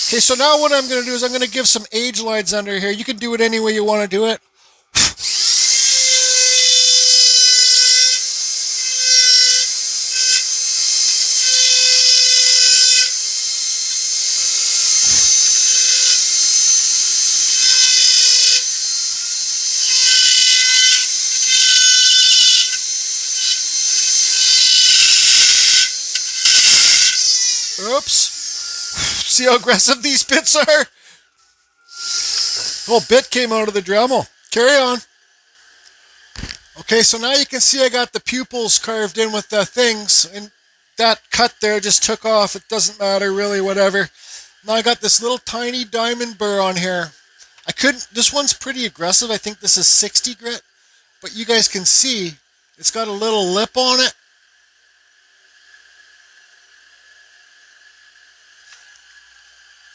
Okay, so now what I'm going to do is I'm going to give some age lines under here. You can do it any way you want to do it. Oops. See how aggressive these bits are? Oh, bit came out of the Dremel. Carry on. Okay, so now you can see I got the pupils carved in with the things, and that cut there just took off. It doesn't matter really, whatever. Now I got this little tiny diamond burr on here. I couldn't, this one's pretty aggressive. I think this is 60 grit, but you guys can see it's got a little lip on it.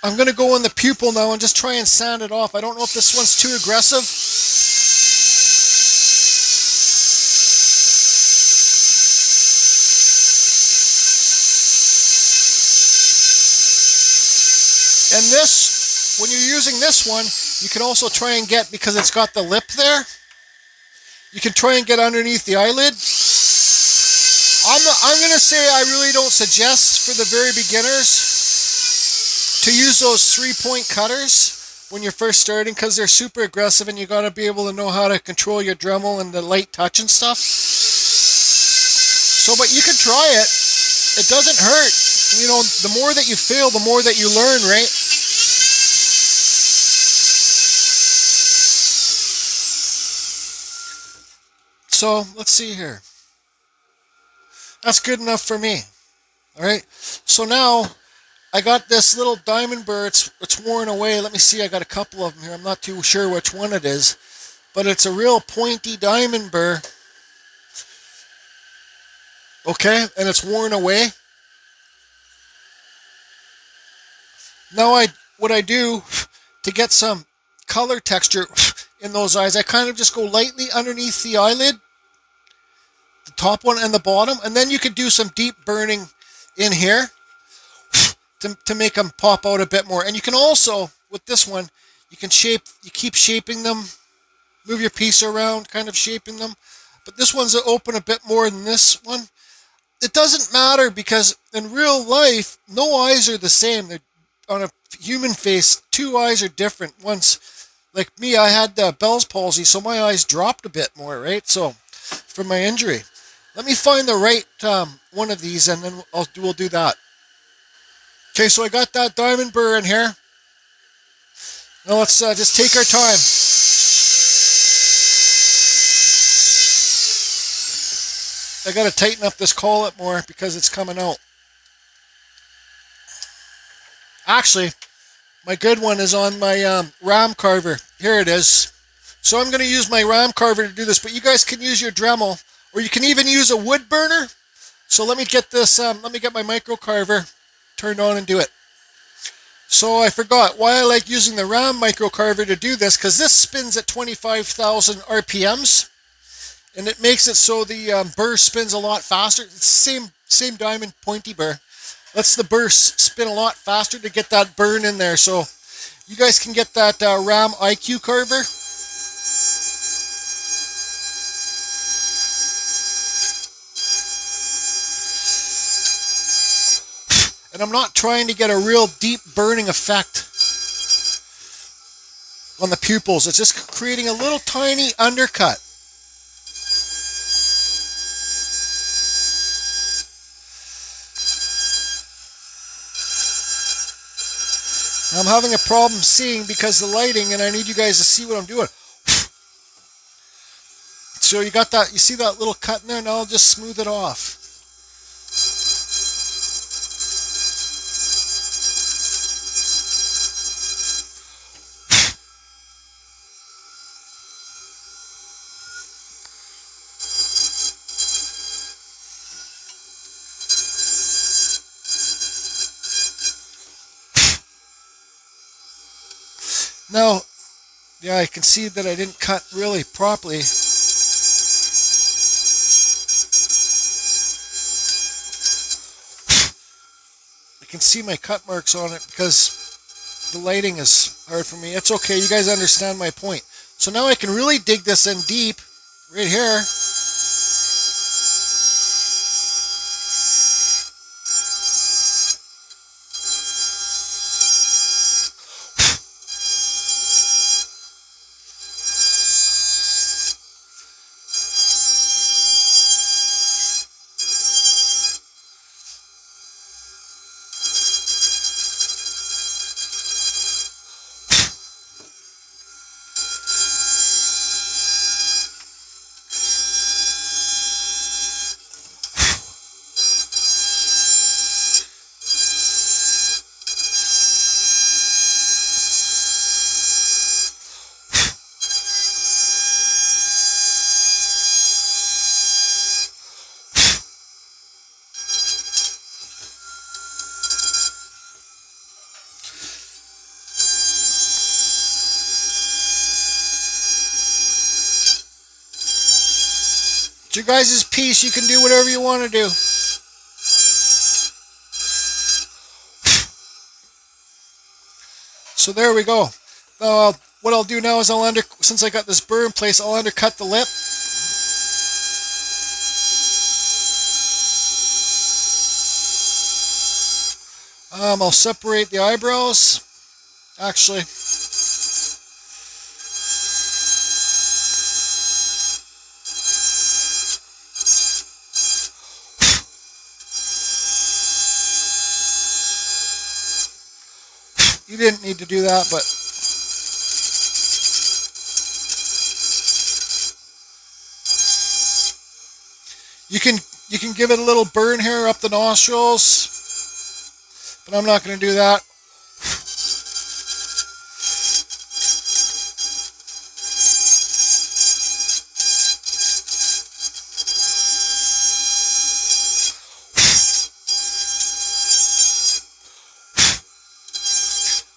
I'm going to go in the pupil now and just try and sand it off. I don't know if this one's too aggressive. And this, when you're using this one, you can also try and get, because it's got the lip there, you can try and get underneath the eyelid. I'm going to say I really don't suggest for the very beginners to use those 3-point cutters when you're first starting, because they're super aggressive and you got to be able to know how to control your Dremel and the light touch and stuff. So, but you can try it. It doesn't hurt. You know, the more that you fail, the more that you learn, right? So, let's see here. That's good enough for me. All right. So now I got this little diamond burr. It's worn away. Let me see. I got a couple of them here. I'm not too sure which one it is, but it's a real pointy diamond burr. Okay, and it's worn away. Now what I do to get some color texture in those eyes, I kind of just go lightly underneath the eyelid, the top one and the bottom, and then you could do some deep burning in here to make them pop out a bit more. And you can also, with this one, you keep shaping them, move your piece around, kind of shaping them. But this one's open a bit more than this one. It doesn't matter, because in real life, no eyes are the same. They're, on a human face, 2 eyes are different. Once, like me, I had Bell's palsy, so my eyes dropped a bit more, right? So, from my injury. Let me find the right one of these, and then we'll do that. Okay, so I got that diamond burr in here. Now let's just take our time. I got to tighten up this collet more because it's coming out. Actually, my good one is on my ram carver. Here it is. So I'm going to use my ram carver to do this, but you guys can use your Dremel, or you can even use a wood burner. So let me get this, let me get my micro carver turned on and do it. So I forgot why I like using the ram micro carver to do this, because this spins at 25,000 RPMs, and it makes it so the burr spins a lot faster. It's the same diamond pointy burr. Lets the burr spin a lot faster to get that burn in there. So you guys can get that ram IQ carver. And I'm not trying to get a real deep burning effect on the pupils. It's just creating a little tiny undercut. I'm having a problem seeing because of the lighting, and I need you guys to see what I'm doing. So you got that, you see that little cut in there? Now I'll just smooth it off. Now, yeah, I can see that I didn't cut really properly. I can see my cut marks on it because the lighting is hard for me. It's okay, you guys understand my point. So now I can really dig this in deep, right here. It's your guys' piece. You can do whatever you want to do. So there we go. What I'll do now is since I got this burr in place, I'll undercut the lip. I'll separate the eyebrows. Actually, you didn't need to do that, but you can give it a little burn here up the nostrils, but I'm not going to do that.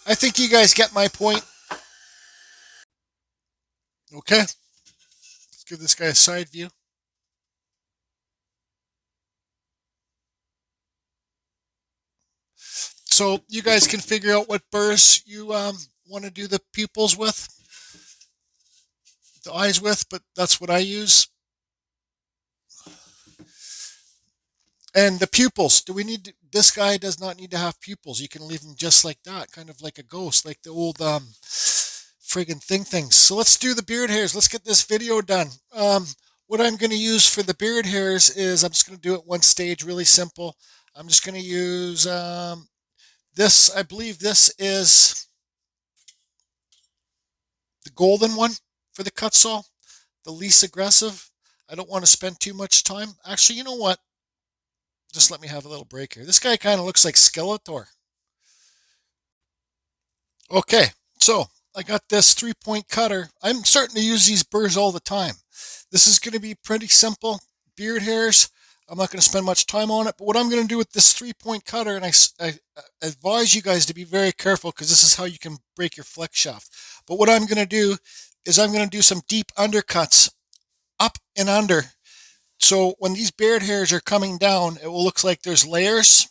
I think you guys get my point. Okay, let's give this guy a side view. So you guys can figure out what burrs you want to do the pupils with, the eyes with, but that's what I use. And the pupils, this guy does not need to have pupils. You can leave him just like that, kind of like a ghost, like the old friggin' things. So let's do the beard hairs. Let's get this video done. What I'm going to use for the beard hairs is I'm just going to do it one stage, really simple. I'm just going to use this. I believe this is the golden one for the Kutzall, the least aggressive. I don't want to spend too much time. Actually, you know what? Just let me have a little break here. This guy kind of looks like Skeletor. Okay, so I got this 3-point cutter. I'm starting to use these burrs all the time. This is going to be pretty simple. Beard hairs. I'm not going to spend much time on it, but what I'm going to do with this 3-point cutter, and I advise you guys to be very careful because this is how you can break your flex shaft. But what I'm going to do is I'm going to do some deep undercuts up and under. So when these beard hairs are coming down, it will look like there's layers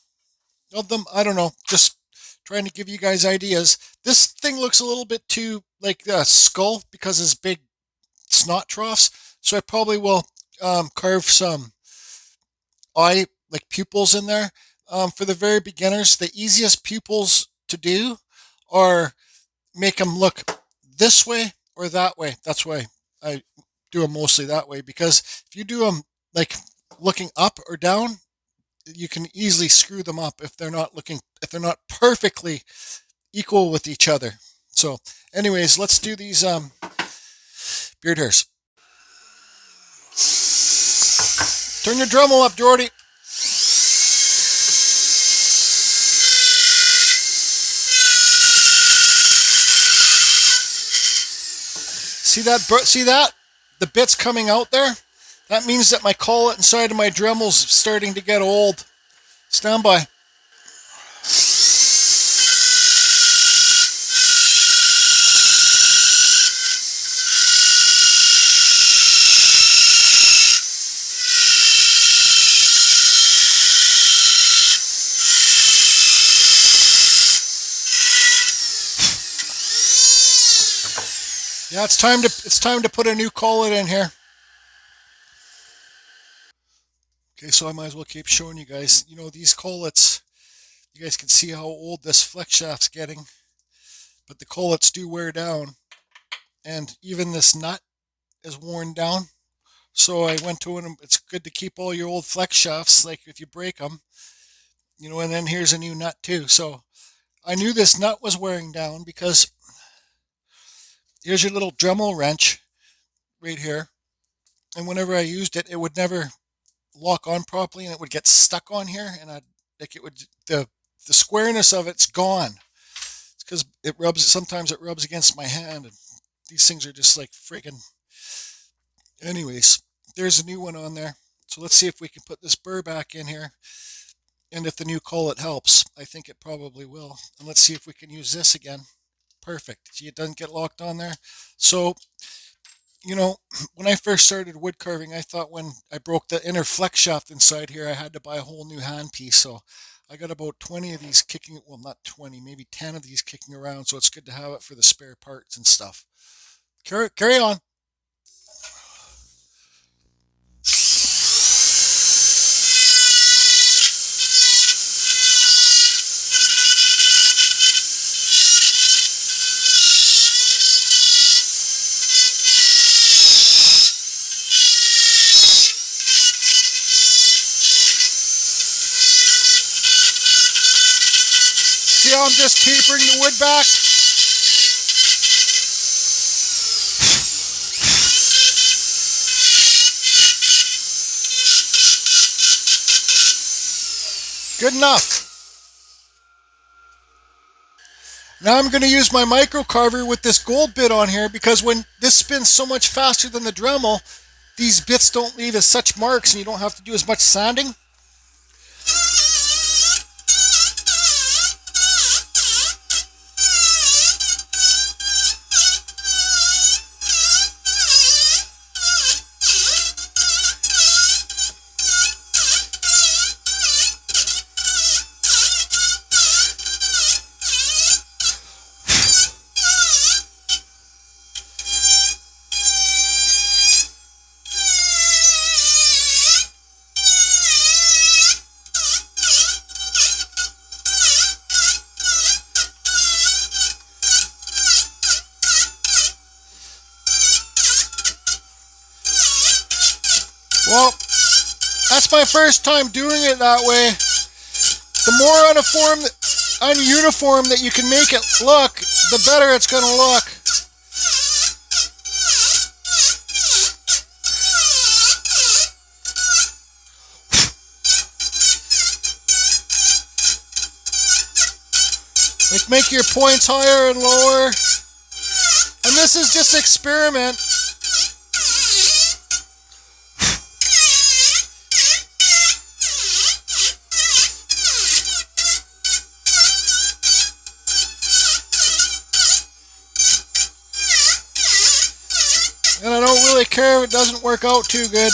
of them. I don't know, just trying to give you guys ideas. This thing looks a little bit too like a skull because it's big snot troughs. So I probably will carve some eye, like pupils in there. For the very beginners, the easiest pupils to do are make them look this way or that way. That's why I do them mostly that way, because if you do them like looking up or down, you can easily screw them up if they're not perfectly equal with each other. So anyways, let's do these beard hairs. Turn your Dremel up, Jordy. See that? The bits coming out there? That means that my collet inside of my Dremel's starting to get old. Stand by. Yeah, it's time to put a new collet in here. Okay, so I might as well keep showing you guys. You know, these collets, you guys can see how old this flex shaft's getting, but the collets do wear down, and even this nut is worn down. So I went to it, and it's good to keep all your old flex shafts, like if you break them, you know, and then here's a new nut too. So I knew this nut was wearing down because here's your little Dremel wrench right here, and whenever I used it, it would never lock on properly, and it would get stuck on here, and the squareness of it's gone. It's because sometimes it rubs against my hand, and these things are just like friggin'. Anyways, there's a new one on there. So let's see if we can put this burr back in here, and if the new collet helps. I think it probably will. And let's see if we can use this again. Perfect. See, it doesn't get locked on there. So You know, when I first started wood carving, I thought when I broke the inner flex shaft inside here, I had to buy a whole new handpiece. So I got about 20 of these kicking, well, not 20, maybe 10 of these kicking around. So it's good to have it for the spare parts and stuff. Carry on. See how I'm just tapering the wood back? Good enough. Now I'm going to use my micro carver with this gold bit on here because when this spins so much faster than the Dremel, these bits don't leave as such marks and you don't have to do as much sanding. Well, that's my first time doing it that way. The more ununiform that you can make it look, the better it's going to look. Like make your points higher and lower. And this is just experiment. And I don't really care if it doesn't work out too good.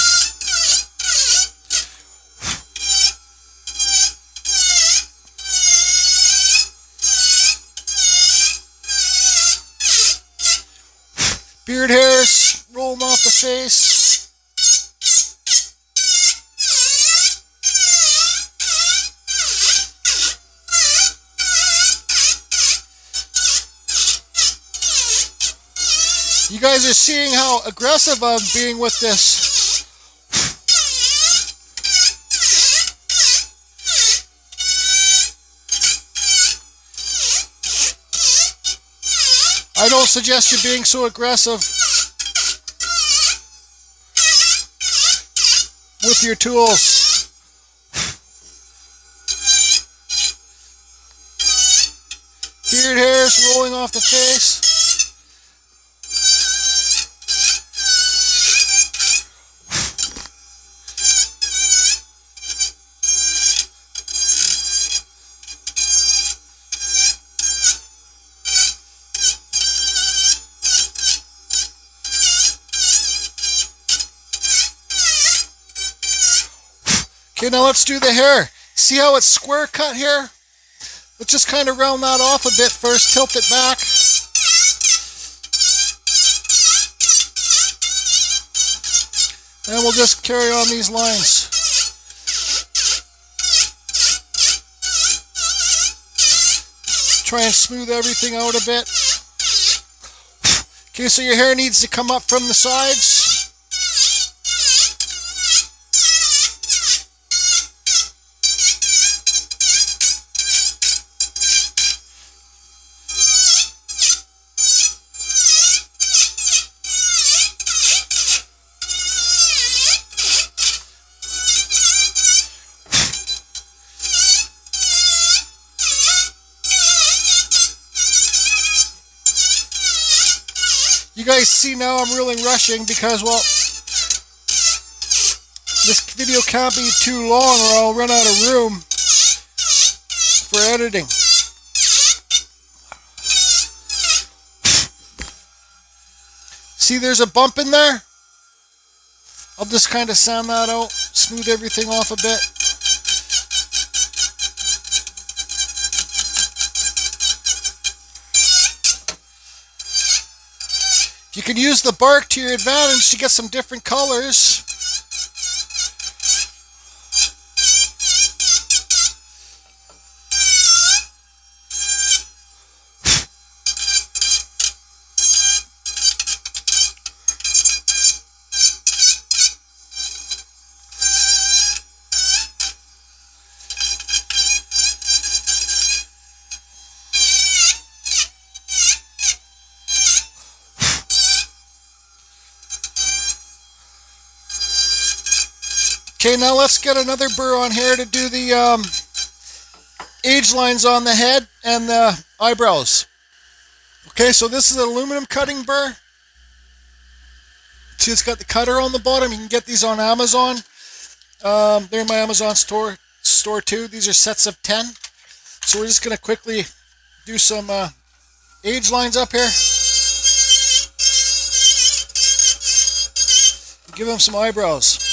Beard hairs rolling off the face. You guys are seeing how aggressive I'm being with this. I don't suggest you being so aggressive with your tools. Beard hairs rolling off the face. Okay, now let's do the hair. See how it's square cut here? Let's just kind of round that off a bit first, tilt it back. And we'll just carry on these lines. Try and smooth everything out a bit. Okay, so your hair needs to come up from the sides. You guys see now I'm really rushing because, well, this video can't be too long or I'll run out of room for editing. See, there's a bump in there. I'll just kind of sand that out, smooth everything off a bit. You can use the bark to your advantage to get some different colors. Okay, now let's get another burr on here to do the age lines on the head and the eyebrows. Okay, so this is an aluminum cutting burr. See, it's got the cutter on the bottom. You can get these on Amazon. They're in my Amazon store too. These are sets of 10. So we're just going to quickly do some age lines up here. Give them some eyebrows.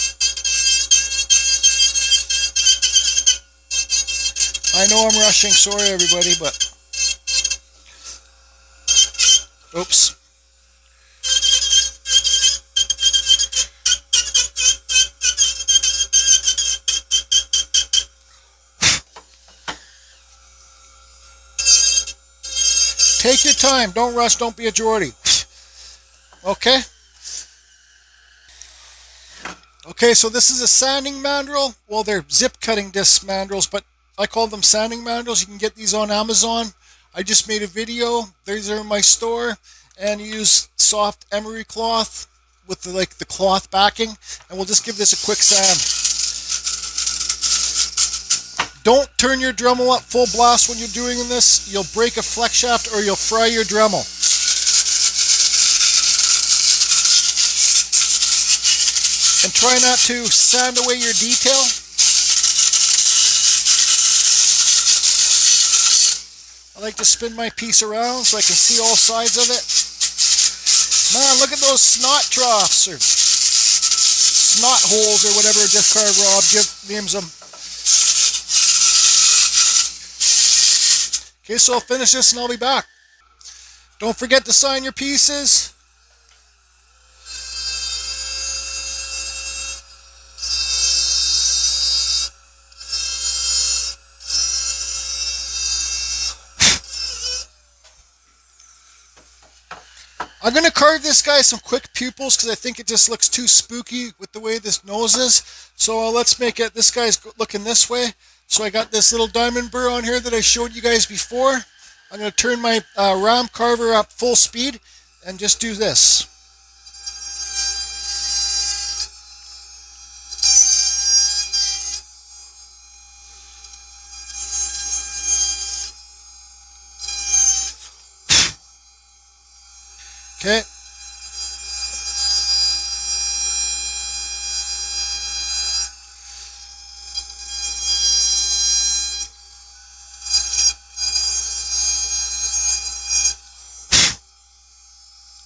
I know I'm rushing, sorry everybody, but oops. Take your time, don't rush, don't be a Geordie. Okay? Okay, so this is a sanding mandrel. Well, they're zip cutting disc mandrels, but I call them sanding mandrels. You can get these on Amazon. I just made a video. These are in my store. And you use soft emery cloth with the cloth backing. And we'll just give this a quick sand. Don't turn your Dremel up full blast when you're doing this. You'll break a flex shaft or you'll fry your Dremel. And try not to sand away your detail. I like to spin my piece around so I can see all sides of it. Man, look at those snot troughs or snot holes or whatever Discard Rob names them. Okay, so I'll finish this and I'll be back. Don't forget to sign your pieces. I'm going to carve this guy some quick pupils because I think it just looks too spooky with the way this nose is. So let's make it, this guy's looking this way. So I got this little diamond burr on here that I showed you guys before. I'm going to turn my ram carver up full speed and just do this. Okay.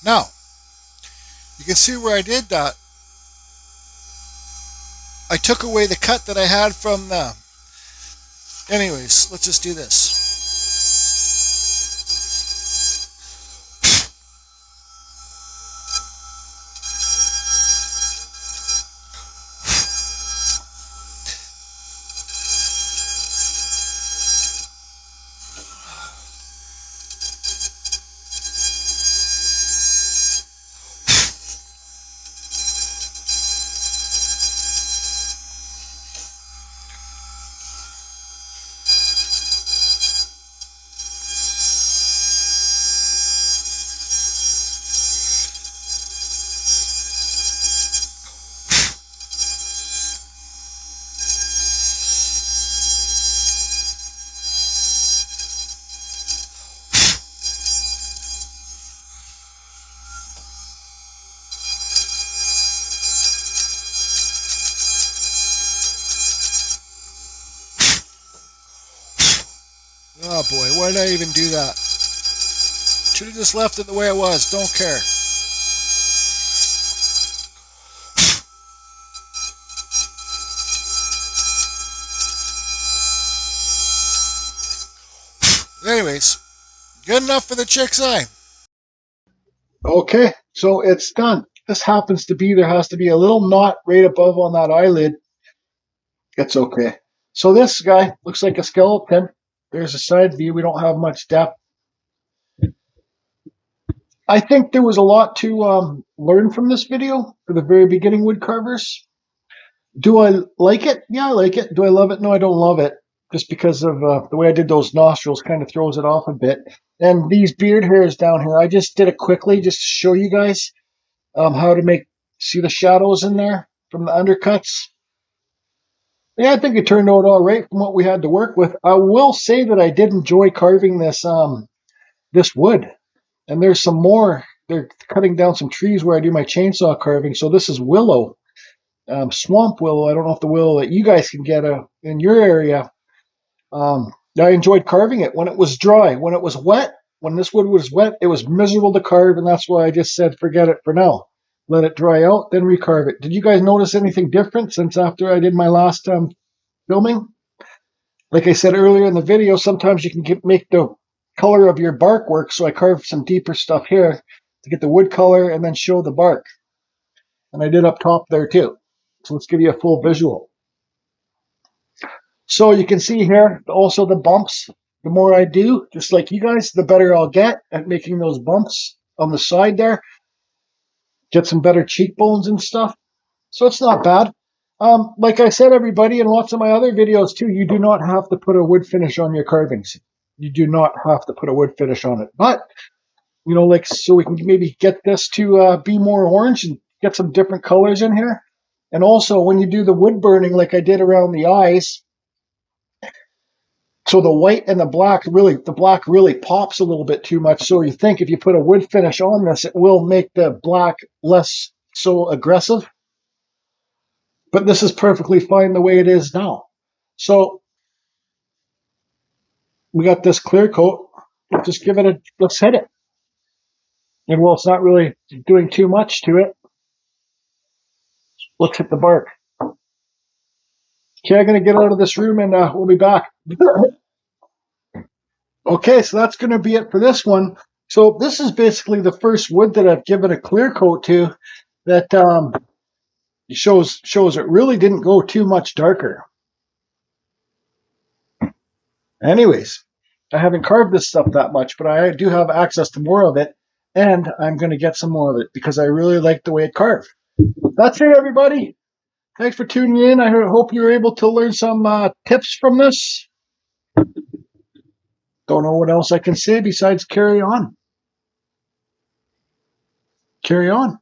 Now, you can see where I did that. I took away the cut that I had from the... Anyways, let's just do this. Oh boy, why did I even do that? Should have just left it the way it was, don't care. Anyways, good enough for the chick's eye.
Okay, so it's done. This happens to be, there has to be a little knot right above on that eyelid. It's okay. So this guy looks like a skeleton. There's a side view. We don't have much depth. I think there was a lot to learn from this video for the very beginning wood carvers. Do I like it? Yeah, I like it. Do I love it? No, I don't love it. Just because of the way I did those nostrils kind of throws it off a bit. And these beard hairs down here, I just did it quickly just to show you guys how to see the shadows in there from the undercuts. Yeah, I think it turned out all right from what we had to work with. I will say that I did enjoy carving this wood. And there's some more. They're cutting down some trees where I do my chainsaw carving. So this is willow, swamp willow. I don't know if the willow that you guys can get in your area. I enjoyed carving it when it was dry. When it was wet, when this wood was wet, it was miserable to carve, and that's why I just said forget it for now. Let it dry out, then recarve it. Did you guys notice anything different since after I did my last filming? Like I said earlier in the video, sometimes you can make the color of your bark work, so I carved some deeper stuff here to get the wood color and then show the bark. And I did up top there too. So let's give you a full visual. So you can see here also the bumps. The more I do, just like you guys, the better I'll get at making those bumps on the side there. Get some better cheekbones and stuff. So it's not bad. Like I said, everybody, in lots of my other videos too, you do not have to put a wood finish on your carvings. You do not have to put a wood finish on it. But, you know, like, so we can maybe get this to be more orange and get some different colors in here. And also, when you do the wood burning like I did around the eyes, so the white and the black really pops a little bit too much. So you think if you put a wood finish on this, it will make the black less so aggressive. But this is perfectly fine the way it is now. So we got this clear coat. Just give it let's hit it. And well, it's not really doing too much to it. Let's hit the bark. Okay, I'm going to get out of this room and we'll be back. Okay, so that's going to be it for this one. So this is basically the first wood that I've given a clear coat to that shows it really didn't go too much darker. Anyways, I haven't carved this stuff that much, but I do have access to more of it, and I'm going to get some more of it because I really like the way it carved. That's it, everybody. Thanks for tuning in. I hope you were able to learn some tips from this. Don't know what else I can say besides carry on. Carry on.